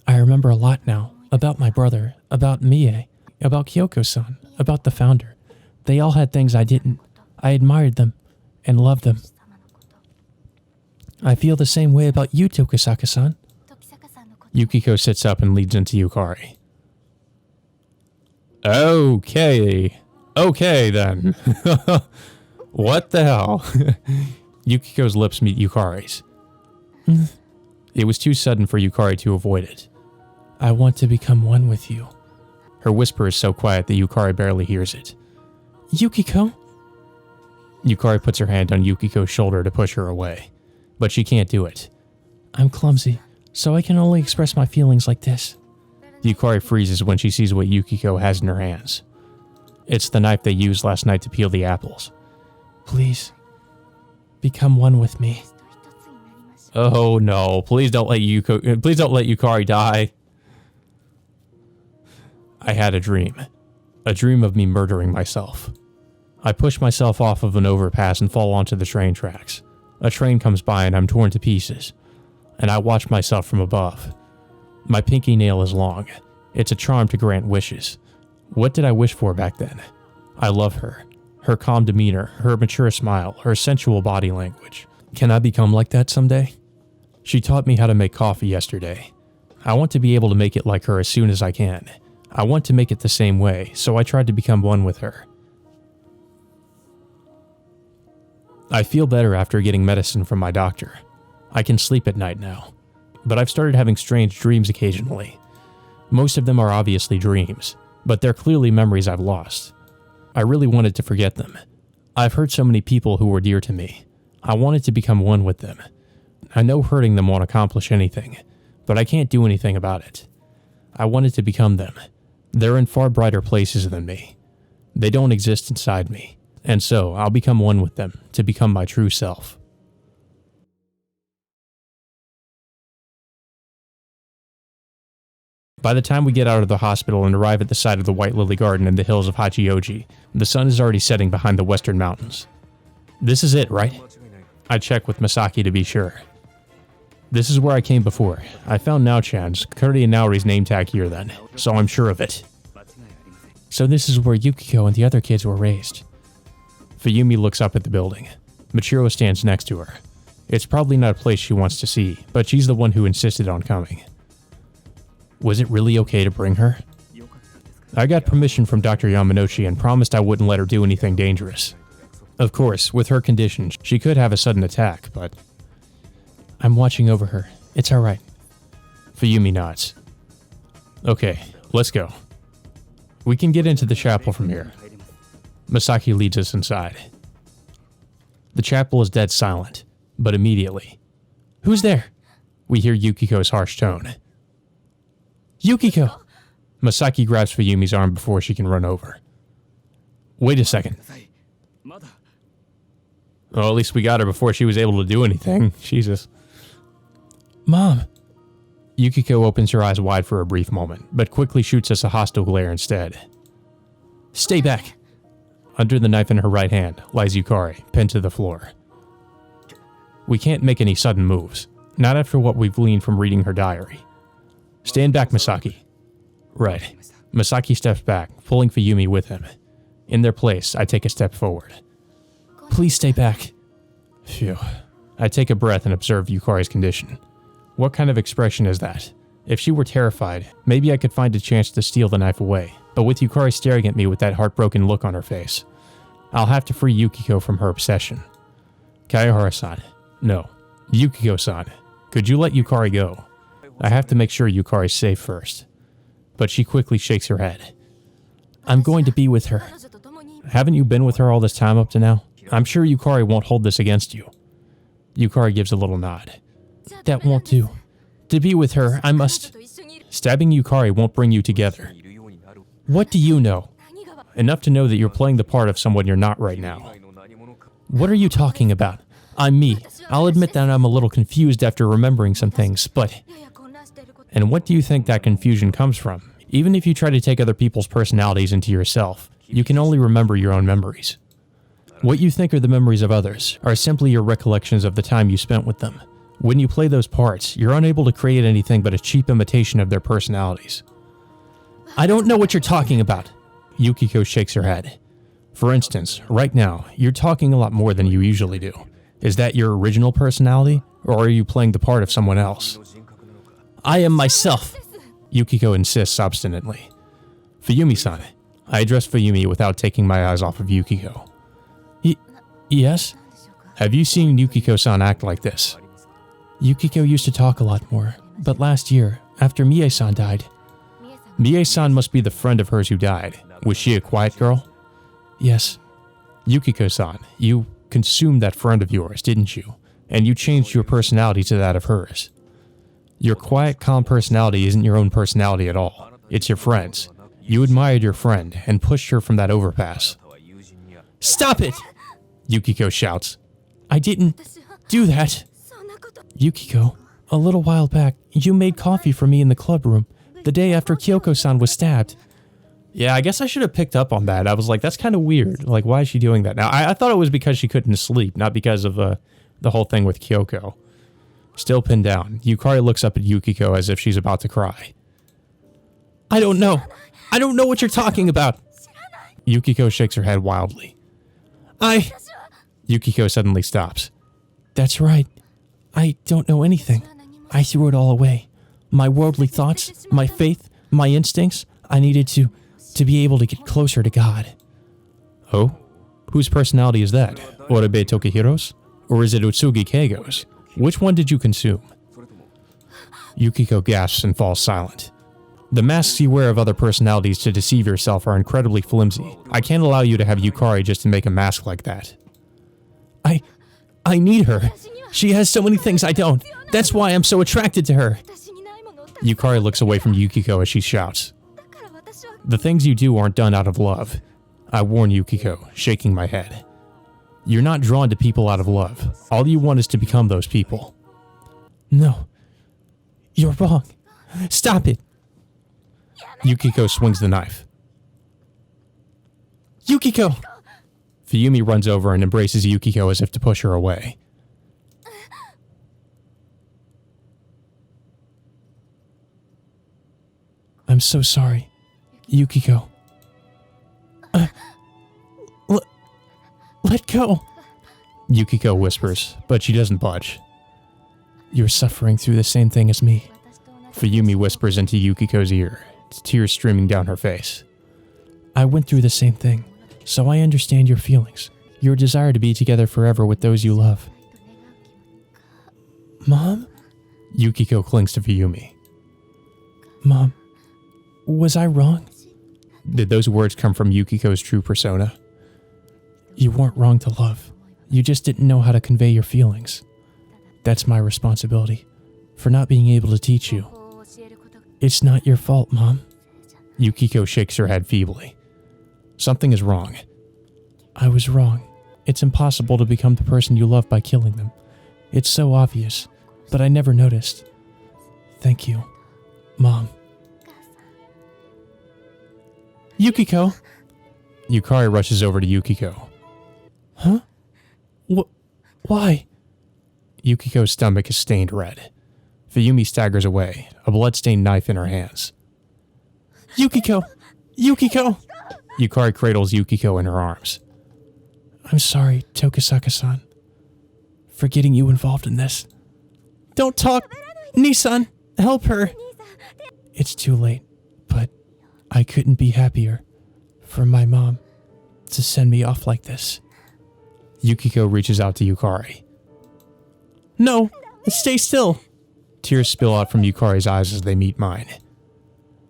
I remember a lot now. About my brother, about Mie, about Kyoko-san, about the founder. They all had things I didn't. I admired them and loved them. I feel the same way about you, Tokisaka-san. Yukiko sits up and leads into Yukari. Okay. Okay, then. What the hell? Yukiko's lips meet Yukari's. It was too sudden for Yukari to avoid it. I want to become one with you. Her whisper is so quiet that Yukari barely hears it. Yukiko? Yukari puts her hand on Yukiko's shoulder to push her away, but she can't do it. I'm clumsy, so I can only express my feelings like this. Yukari freezes when she sees what Yukiko has in her hands. It's the knife they used last night to peel the apples. Please, become one with me. Oh no, please don't let Yukari die. I had a dream of me murdering myself. I push myself off of an overpass and fall onto the train tracks. A train comes by and I'm torn to pieces, and I watch myself from above. My pinky nail is long. It's a charm to grant wishes. What did I wish for back then? I love her. Her calm demeanor, her mature smile, her sensual body language. Can I become like that someday? She taught me how to make coffee yesterday. I want to be able to make it like her as soon as I can. I want to make it the same way, so I tried to become one with her. I feel better after getting medicine from my doctor. I can sleep at night now, but I've started having strange dreams occasionally. Most of them are obviously dreams, but they're clearly memories I've lost. I really wanted to forget them. I've hurt so many people who were dear to me. I wanted to become one with them. I know hurting them won't accomplish anything, but I can't do anything about it. I wanted to become them. They're in far brighter places than me. They don't exist inside me, and so I'll become one with them to become my true self. By the time we get out of the hospital and arrive at the site of the White Lily Garden in the hills of Hachioji, the sun is already setting behind the western mountains. This is it, right? I check with Masaki to be sure. This is where I came before. I found Nao-chan's, Kuri and Naori's name tag here then, so I'm sure of it. So this is where Yukiko and the other kids were raised. Fuyumi looks up at the building. Machiro stands next to her. It's probably not a place she wants to see, but she's the one who insisted on coming. Was it really okay to bring her? I got permission from Dr. Yamanoshi and promised I wouldn't let her do anything dangerous. Of course, with her condition, she could have a sudden attack, but... I'm watching over her. It's alright. Fuyumi nods. Okay, let's go. We can get into the chapel from here. Masaki leads us inside. The chapel is dead silent, but immediately... Who's there? We hear Yukiko's harsh tone. Yukiko! Masaki grabs Fuyumi's arm before she can run over. Wait a second. Well, at least we got her before she was able to do anything. Jesus. Mom! Yukiko opens her eyes wide for a brief moment, but quickly shoots us a hostile glare instead. Stay back! Under the knife in her right hand lies Yukari, pinned to the floor. We can't make any sudden moves, not after what we've gleaned from reading her diary. Stand back, Masaki. Right. Masaki steps back, pulling Fuyumi with him. In their place, I take a step forward. Please stay back. Phew. I take a breath and observe Yukari's condition. What kind of expression is that? If she were terrified, maybe I could find a chance to steal the knife away, but with Yukari staring at me with that heartbroken look on her face, I'll have to free Yukiko from her obsession. Kayahara-san. No. Yukiko-san. Could you let Yukari go? I have to make sure Yukari's safe first. But she quickly shakes her head. I'm going to be with her. Haven't you been with her all this time up to now? I'm sure Yukari won't hold this against you. Yukari gives a little nod. That won't do. To be with her, I must... Stabbing Yukari won't bring you together. What do you know? Enough to know that you're playing the part of someone you're not right now. What are you talking about? I'm me. I'll admit that I'm a little confused after remembering some things, but... And what do you think that confusion comes from? Even if you try to take other people's personalities into yourself, you can only remember your own memories. What you think are the memories of others are simply your recollections of the time you spent with them. When you play those parts, you're unable to create anything but a cheap imitation of their personalities. I don't know what you're talking about. Yukiko shakes her head. For instance, right now, you're talking a lot more than you usually do. Is that your original personality, or are you playing the part of someone else? I am myself, Yukiko insists obstinately. Fuyumi-san. I address Fuyumi without taking my eyes off of Yukiko. Yes? Have you seen Yukiko-san act like this? Yukiko used to talk a lot more, but last year, after Mie-san died... Mie-san must be the friend of hers who died. Was she a quiet girl? Yes. Yukiko-san, you consumed that friend of yours, didn't you? And you changed your personality to that of hers. Your quiet, calm personality isn't your own personality at all. It's your friend's. You admired your friend and pushed her from that overpass. Stop it! Yukiko shouts. I didn't do that. Yukiko, a little while back, you made coffee for me in the club room, the day after Kyoko-san was stabbed. Yeah, I guess I should have picked up on that. I was like, that's kind of weird. Like, why is she doing that? Now, I thought it was because she couldn't sleep, not because of the whole thing with Kyoko. Still pinned down, Yukari looks up at Yukiko as if she's about to cry. I don't know. I don't know what you're talking about. Yukiko shakes her head wildly. Yukiko suddenly stops. That's right. I don't know anything. I threw it all away. My worldly thoughts, my faith, my instincts. I needed to be able to get closer to God. Oh? Whose personality is that? Orebe Tokihiro's? Or is it Utsugi Keigo's? Which one did you consume? Yukiko gasps and falls silent. The masks you wear of other personalities to deceive yourself are incredibly flimsy. I can't allow you to have Yukari just to make a mask like that. I need her. She has so many things I don't. That's why I'm so attracted to her. Yukari looks away from Yukiko as she shouts. The things you do aren't done out of love. I warn Yukiko, shaking my head. You're not drawn to people out of love. All you want is to become those people. No. You're wrong. Stop it. Yukiko swings the knife. Yukiko! Fuyumi runs over and embraces Yukiko as if to push her away. I'm so sorry, Yukiko. Let go, Yukiko whispers, but she doesn't budge. You're suffering through the same thing as me, Fuyumi whispers into Yukiko's ear, tears streaming down her face. I went through the same thing, so I understand your feelings, your desire to be together forever with those you love. Mom? Yukiko clings to Fuyumi. Mom, was I wrong? Did those words come from Yukiko's true persona? You weren't wrong to love. You just didn't know how to convey your feelings. That's my responsibility, for not being able to teach you. It's not your fault, Mom. Yukiko shakes her head feebly. Something is wrong. I was wrong. It's impossible to become the person you love by killing them. It's so obvious, but I never noticed. Thank you, Mom. Yukiko! Yukari rushes over to Yukiko. Huh? Why? Yukiko's stomach is stained red. Fuyumi staggers away, a blood-stained knife in her hands. Yukiko! Yukiko! Yukari cradles Yukiko in her arms. I'm sorry, Tokisaka-san, for getting you involved in this. Don't talk! Nissan, help her! It's too late, but I couldn't be happier for my mom to send me off like this. Yukiko reaches out to Yukari. No! Stay still! Tears spill out from Yukari's eyes as they meet mine.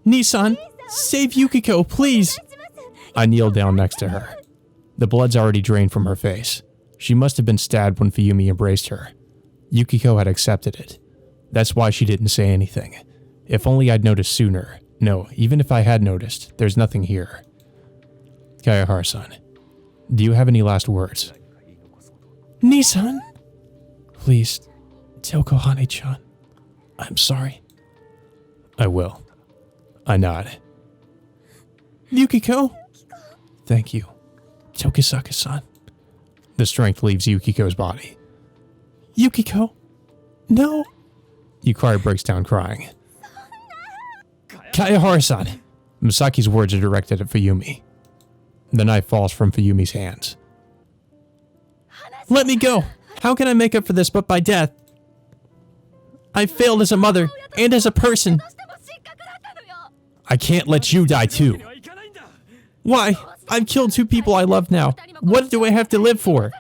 Nissan, save Yukiko, please! I kneel down next to her. The blood's already drained from her face. She must have been stabbed when Fuyumi embraced her. Yukiko had accepted it. That's why she didn't say anything. If only I'd noticed sooner. No, even if I had noticed, there's nothing here. Kayahara-san, do you have any last words? Nissan? Please, tell Kohane-chan. I'm sorry. I will. I nod. Yukiko? Thank you, Tokisaka-san. The strength leaves Yukiko's body. Yukiko! No! Yukari breaks down crying. Kayahara-san! Masaki's words are directed at Fuyumi. The knife falls from Fuyumi's hands. Let me go! How can I make up for this but by death? I failed as a mother and as a person. I can't let you die too. Why? I've killed 2 people I love now. What do I have to live for?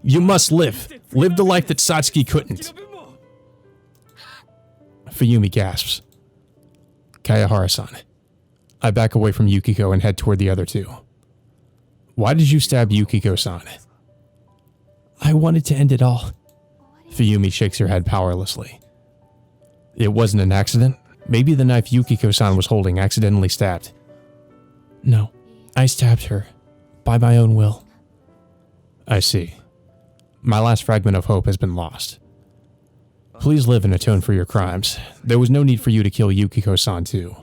You must live. Live the life that Satsuki couldn't. Fuyumi gasps. Kayahara-san. I back away from Yukiko and head toward the other 2. Why did you stab Yukiko-san? I wanted to end it all. Fuyumi shakes her head powerlessly. It wasn't an accident? Maybe the knife Yukiko-san was holding accidentally stabbed. No, I stabbed her. By my own will. I see. My last fragment of hope has been lost. Please live and atone for your crimes. There was no need for you to kill Yukiko-san too.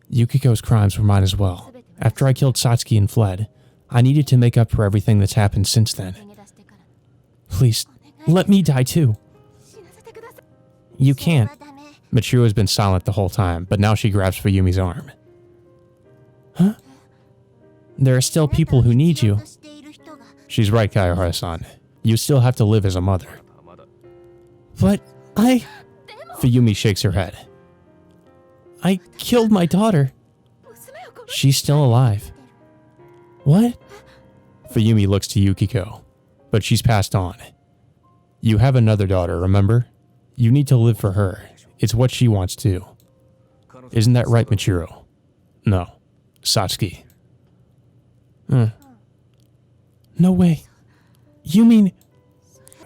Yukiko's crimes were mine as well. After I killed Satsuki and fled, I needed to make up for everything that's happened since then. Please, let me die too. You can't. Machiro has been silent the whole time, but now she grabs Fuyumi's arm. Huh? There are still people who need you. She's right, Kayahara-san. You still have to live as a mother. But Fuyumi shakes her head. I killed my daughter. She's still alive. What? Fuyumi looks to Yukiko, but she's passed on. You have another daughter, remember? You need to live for her. It's what she wants too. Isn't that right, Machiro? No. Satsuki. No way. You mean...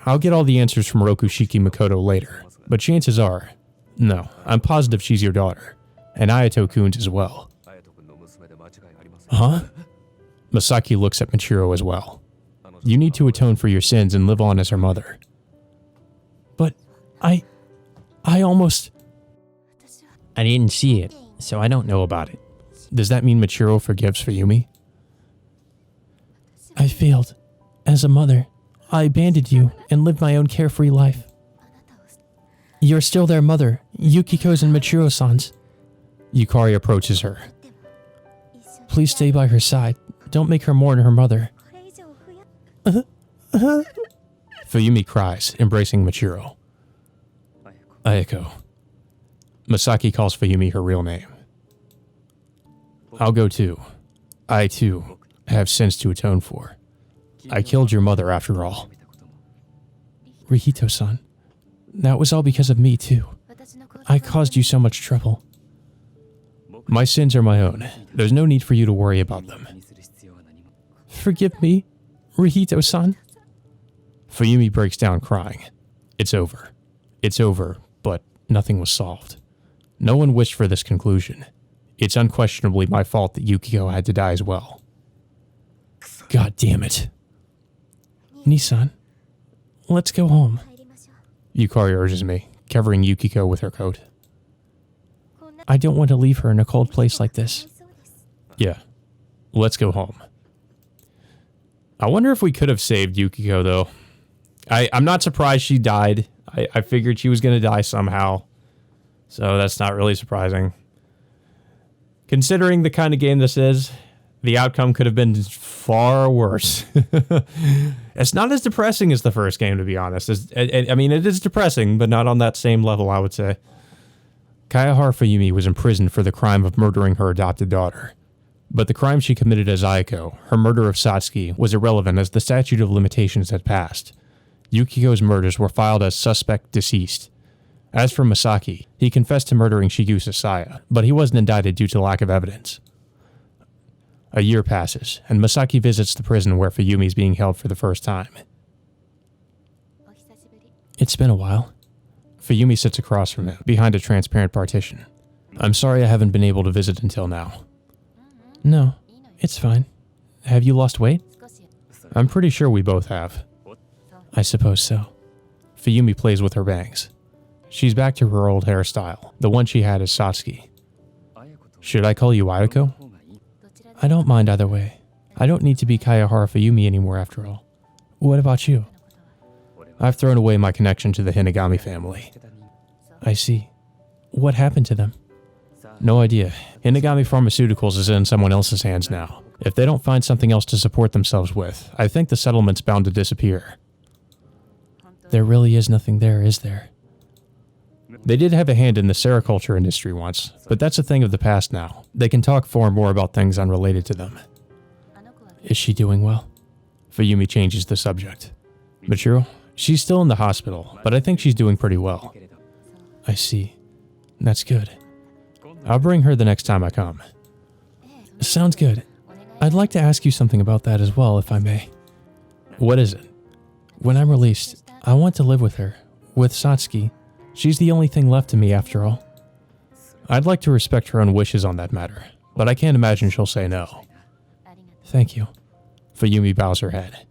I'll get all the answers from Rokushiki Makoto later, but chances are, no, I'm positive she's your daughter, and Ayato-kun's as well. Huh? Masaki looks at Machiro as well. You need to atone for your sins and live on as her mother. But I almost... I didn't see it, so I don't know about it. Does that mean Machiro forgives Fuyumi? I failed. As a mother, I abandoned you and lived my own carefree life. You're still their mother, Yukiko's and Machiro-san's. Yukari approaches her. Please stay by her side. Don't make her mourn her mother. Fuyumi cries, embracing Machiro. Ayako. Masaki calls Fuyumi her real name. I'll go too. I too have sins to atone for. I killed your mother after all. Rihito-san, that was all because of me too. I caused you so much trouble. My sins are my own. There's no need for you to worry about them. Forgive me, Rihito-san. Fuyumi breaks down crying. It's over. It's over, but nothing was solved. No one wished for this conclusion. It's unquestionably my fault that Yukiko had to die as well. God damn it. Nissan, let's go home. Yukari urges me, covering Yukiko with her coat. I don't want to leave her in a cold place like this. Yeah, let's go home. I wonder if we could have saved Yukiko, though. I'm not surprised she died. I figured she was going to die somehow. So that's not really surprising. Considering the kind of game this is, the outcome could have been far worse. It's not as depressing as the first game, to be honest. I mean, it is depressing, but not on that same level, I would say. Kayahara Fuyumi was imprisoned for the crime of murdering her adopted daughter. But the crime she committed as Ayako, her murder of Satsuki, was irrelevant as the statute of limitations had passed. Yukiko's murders were filed as suspect deceased. As for Masaki, he confessed to murdering Shigusa Saya, but he wasn't indicted due to lack of evidence. A year passes, and Masaki visits the prison where Fuyumi is being held for the first time. It's been a while. Fuyumi sits across from him, behind a transparent partition. I'm sorry I haven't been able to visit until now. No, it's fine. Have you lost weight? I'm pretty sure we both have. I suppose so. Fuyumi plays with her bangs. She's back to her old hairstyle, the one she had as Satsuki. Should I call you Ayako? I don't mind either way. I don't need to be Kayahara Fuyumi anymore after all. What about you? I've thrown away my connection to the Hinagami family. I see. What happened to them? No idea. Hinagami Pharmaceuticals is in someone else's hands now. If they don't find something else to support themselves with, I think the settlement's bound to disappear. There really is nothing there, is there? They did have a hand in the sericulture industry once, but that's a thing of the past now. They can talk far more about things unrelated to them. Is she doing well? Fuyumi changes the subject. Machiro, she's still in the hospital, but I think she's doing pretty well. I see. That's good. I'll bring her the next time I come. Sounds good. I'd like to ask you something about that as well, if I may. What is it? When I'm released, I want to live with her, with Satsuki. She's the only thing left to me after all. I'd like to respect her own wishes on that matter, but I can't imagine she'll say no. Thank you. Fuyumi bows her head.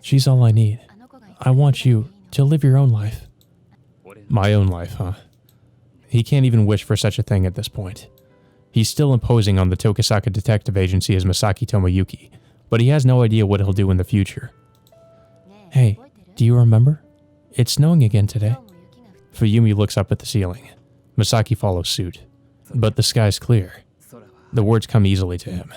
She's all I need. I want you to live your own life. My own life, huh? He can't even wish for such a thing at this point. He's still imposing on the Tokisaka Detective Agency as Masaki Tomoyuki, but he has no idea what he'll do in the future. Hey, do you remember? It's snowing again today. Fuyumi looks up at the ceiling. Masaki follows suit. But the sky's clear. The words come easily to him.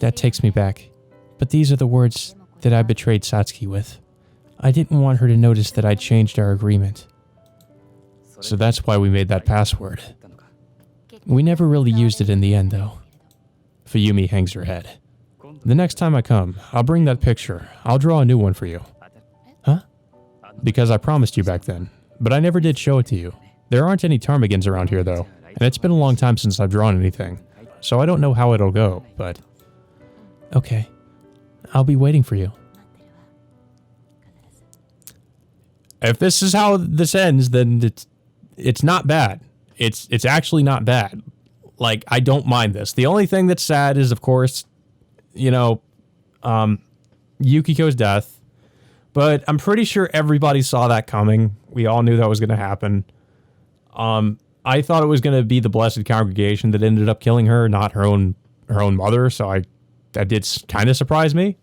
That takes me back. But these are the words that I betrayed Satsuki with. I didn't want her to notice that I'd changed our agreement. So that's why we made that password. We never really used it in the end, though. Fuyumi hangs her head. The next time I come, I'll bring that picture. I'll draw a new one for you. Huh? Because I promised you back then, but I never did show it to you. There aren't any ptarmigans around here, though, and it's been a long time since I've drawn anything, so I don't know how it'll go, but... Okay. I'll be waiting for you. If this is how this ends, then it's not bad. It's actually not bad. Like, I don't mind this. The only thing that's sad is, of course, you know, Yukiko's death. But I'm pretty sure everybody saw that coming. We all knew that was going to happen. I thought it was going to be the Blessed Congregation that ended up killing her, not her own mother. So that did kind of surprise me.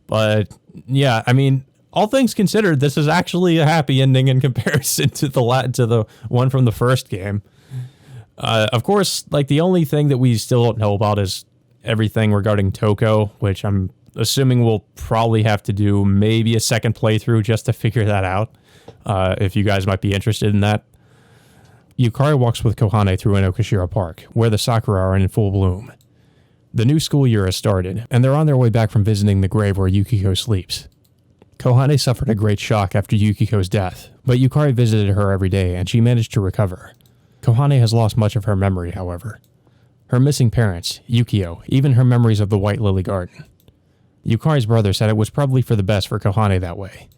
But yeah, I mean, all things considered, this is actually a happy ending in comparison to the one from the first game. Of course, like, the only thing that we still don't know about is everything regarding Toko, which I'm assuming we'll probably have to do maybe a second playthrough just to figure that out, if you guys might be interested in that. Yukari walks with Kohane through Inokashira Park, where the Sakura are in full bloom. The new school year has started, and they're on their way back from visiting the grave where Yukiko sleeps. Kohane suffered a great shock after Yukiko's death, but Yukari visited her every day and she managed to recover. Kohane has lost much of her memory, however. Her missing parents, Yukio, even her memories of the White Lily Garden. Yukari's brother said it was probably for the best for Kohane that way.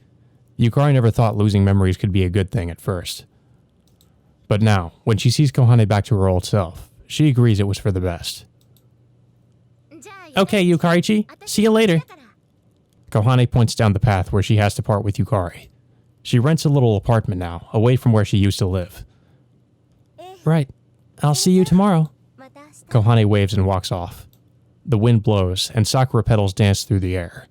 Yukari never thought losing memories could be a good thing at first. But now, when she sees Kohane back to her old self, she agrees it was for the best. Okay, Yukarichi. See you later. Kohane points down the path where she has to part with Yukari. She rents a little apartment now, away from where she used to live. Right. I'll see you tomorrow. Kohane waves and walks off. The wind blows, and Sakura petals dance through the air.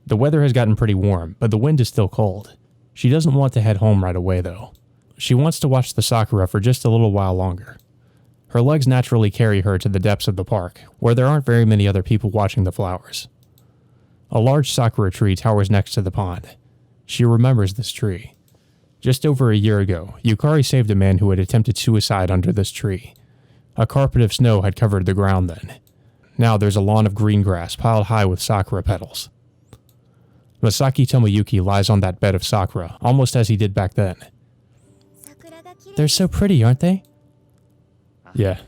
The weather has gotten pretty warm, but the wind is still cold. She doesn't want to head home right away, though. She wants to watch the Sakura for just a little while longer. Her legs naturally carry her to the depths of the park, where there aren't very many other people watching the flowers. A large sakura tree towers next to the pond. She remembers this tree. Just over a year ago, Yukari saved a man who had attempted suicide under this tree. A carpet of snow had covered the ground then. Now there's a lawn of green grass piled high with sakura petals. Masaki Tomoyuki lies on that bed of sakura, almost as he did back then. They're so pretty, aren't they? Yeah.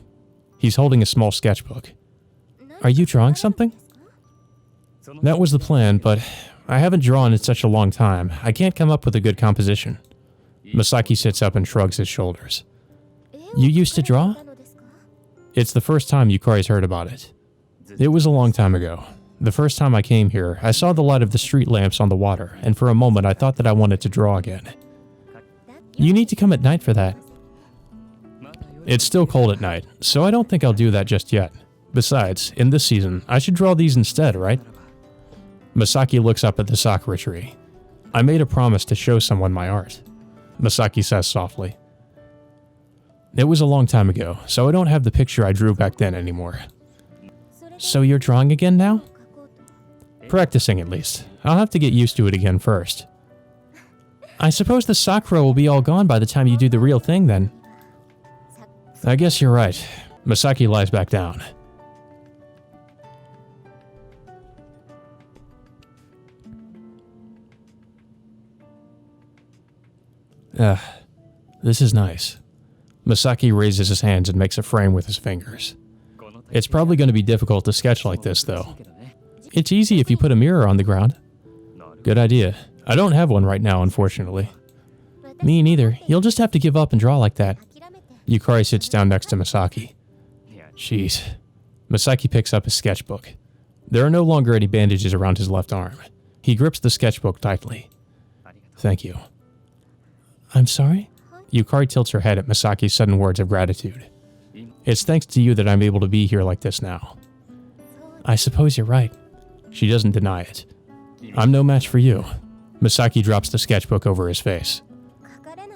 He's holding a small sketchbook. Are you drawing something? That was the plan, but I haven't drawn in such a long time. I can't come up with a good composition. Masaki sits up and shrugs his shoulders. You used to draw? It's the first time Yukari's heard about it. It was a long time ago. The first time I came here, I saw the light of the street lamps on the water, and for a moment I thought that I wanted to draw again. You need to come at night for that. It's still cold at night, so I don't think I'll do that just yet. Besides, in this season, I should draw these instead, right? Masaki looks up at the Sakura tree. I made a promise to show someone my art, Masaki says softly. It was a long time ago, so I don't have the picture I drew back then anymore. So you're drawing again now? Practicing at least. I'll have to get used to it again first. I suppose the Sakura will be all gone by the time you do the real thing then. I guess you're right. Masaki lies back down. This is nice. Masaki raises his hands and makes a frame with his fingers. It's probably going to be difficult to sketch like this, though. It's easy if you put a mirror on the ground. Good idea. I don't have one right now, unfortunately. Me neither. You'll just have to give up and draw like that. Yukari sits down next to Masaki. Jeez. Masaki picks up his sketchbook. There are no longer any bandages around his left arm. He grips the sketchbook tightly. Thank you. I'm sorry? Yukari tilts her head at Masaki's sudden words of gratitude. It's thanks to you that I'm able to be here like this now. I suppose you're right. She doesn't deny it. I'm no match for you. Masaki drops the sketchbook over his face.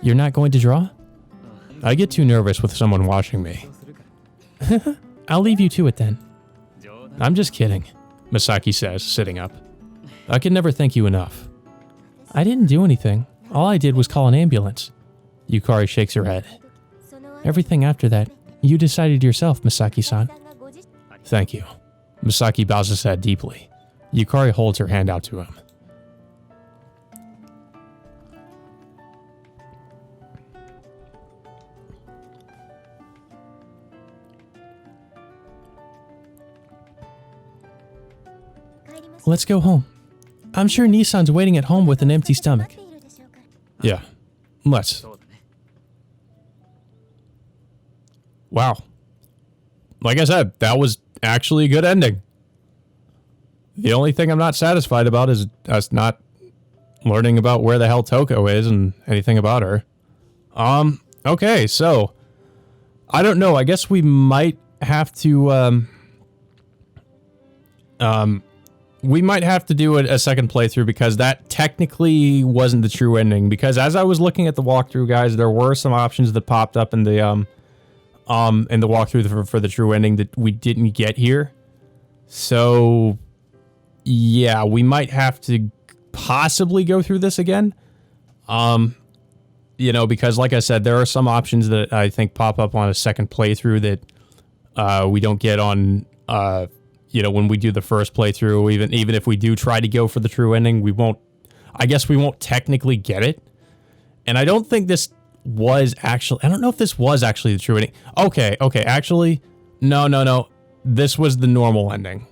You're not going to draw? I get too nervous with someone watching me. I'll leave you to it then. I'm just kidding, Masaki says, sitting up. I can never thank you enough. I didn't do anything. All I did was call an ambulance. Yukari shakes her head. Everything after that, you decided yourself, Masaki-san. Thank you. Masaki bows his head deeply. Yukari holds her hand out to him. Let's go home. I'm sure Nissan's waiting at home with an empty stomach. Yeah, let's. Wow. Like I said, that was actually a good ending. The only thing I'm not satisfied about is us not learning about where the hell Toko is and anything about her. Okay, so I don't know. I guess we might have to we might have to do a second playthrough because that technically wasn't the true ending. Because as I was looking at the walkthrough, guys, there were some options that popped up in the walkthrough for the true ending that we didn't get here. So yeah, we might have to possibly go through this again. You know, because like I said, there are some options that I think pop up on a second playthrough that we don't get on you know, when we do the first playthrough. Even if we do try to go for the true ending, we won't technically get it. And I don't think this was actually, I don't know if this was actually the true ending. Okay, actually, no. This was the normal ending.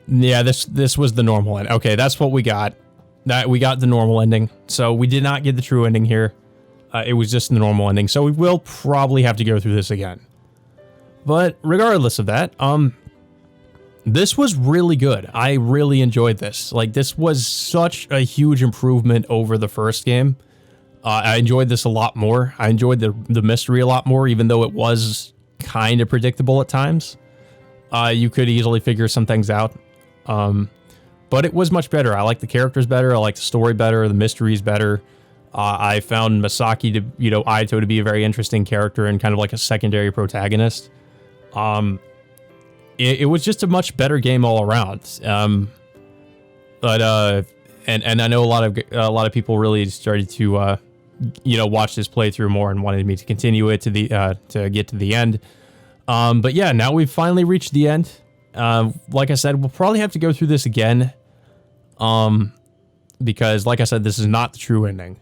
Yeah, this was the normal ending. Okay, that's what we got. We got the normal ending. So we did not get the true ending here. It was just the normal ending. So we will probably have to go through this again. But regardless of that, this was really good. I really enjoyed this. Like, this was such a huge improvement over the first game. I enjoyed this a lot more. I enjoyed the mystery a lot more, even though it was kind of predictable at times. You could easily figure some things out. But it was much better. I like the characters better. I like the story better. The mysteries better. I found Masaki to, Aito to be a very interesting character and kind of like a secondary protagonist. It was just a much better game all around. But I know a lot of people really started to watch this playthrough more and wanted me to continue it to get to the end. But yeah, now we've finally reached the end. Like I said, we'll probably have to go through this again. Because like I said, this is not the true ending.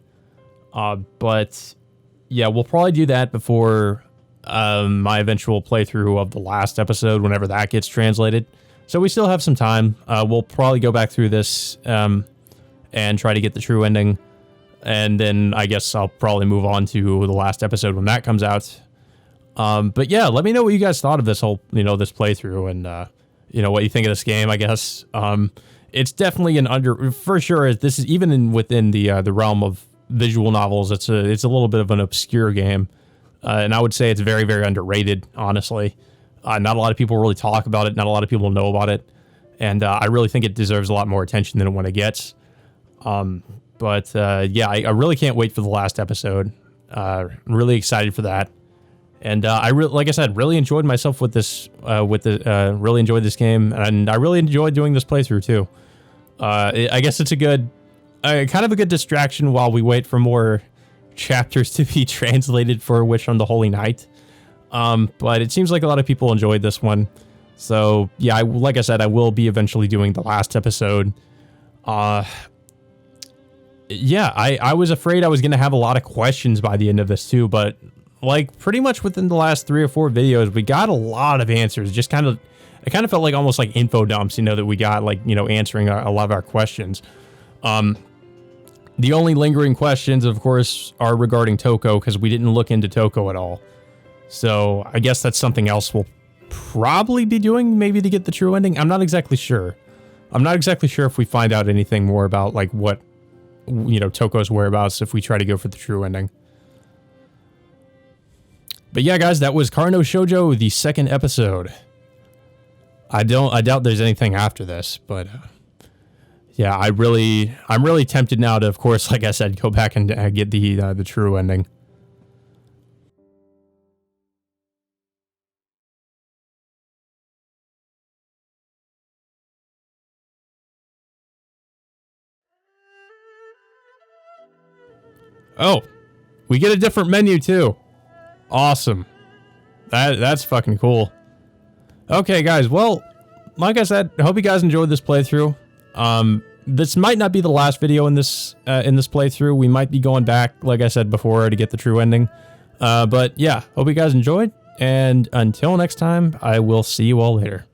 But yeah, we'll probably do that before my eventual playthrough of the last episode, whenever that gets translated. So we still have some time. We'll probably go back through this and try to get the true ending. And then I guess I'll probably move on to the last episode when that comes out. But yeah, let me know what you guys thought of this whole, this playthrough and, what you think of this game, I guess. It's definitely for sure, this is even within the realm of visual novels. It's a little bit of an obscure game. And I would say it's very, very underrated, honestly. Not a lot of people really talk about it. Not a lot of people know about it. And I really think it deserves a lot more attention than what it gets. But yeah, I really can't wait for the last episode. Really excited for that. And like I said, really enjoyed myself with this. Really enjoyed this game, and I really enjoyed doing this playthrough too. I guess it's a good, kind of a good distraction while we wait for more chapters to be translated for Wish on the Holy Night. But it seems like a lot of people enjoyed this one. So yeah, like I said, I will be eventually doing the last episode. Yeah, I was afraid I was going to have a lot of questions by the end of this too, but like pretty much within the last 3 or 4 videos, we got a lot of answers. Just kind of, it kind of felt like almost like info dumps, you know, that we got, like, you know, answering a lot of our questions. The only lingering questions, of course, are regarding Toko, because we didn't look into Toko at all. So I guess that's something else we'll probably be doing, maybe to get the true ending. I'm not exactly sure. I'm not exactly sure if we find out anything more about, like, what, you know, Toko's whereabouts if we try to go for the true ending. But yeah, guys, that was Karno Shoujo, the 2nd episode. I doubt there's anything after this, but yeah, I'm really tempted now to, of course, like I said, go back and get the true ending. Oh, we get a different menu too. Awesome. That's fucking cool. Okay, guys. Well, like I said, I hope you guys enjoyed this playthrough. This might not be the last video in this playthrough. We might be going back, like I said before, to get the true ending. But yeah, hope you guys enjoyed. And until next time, I will see you all later.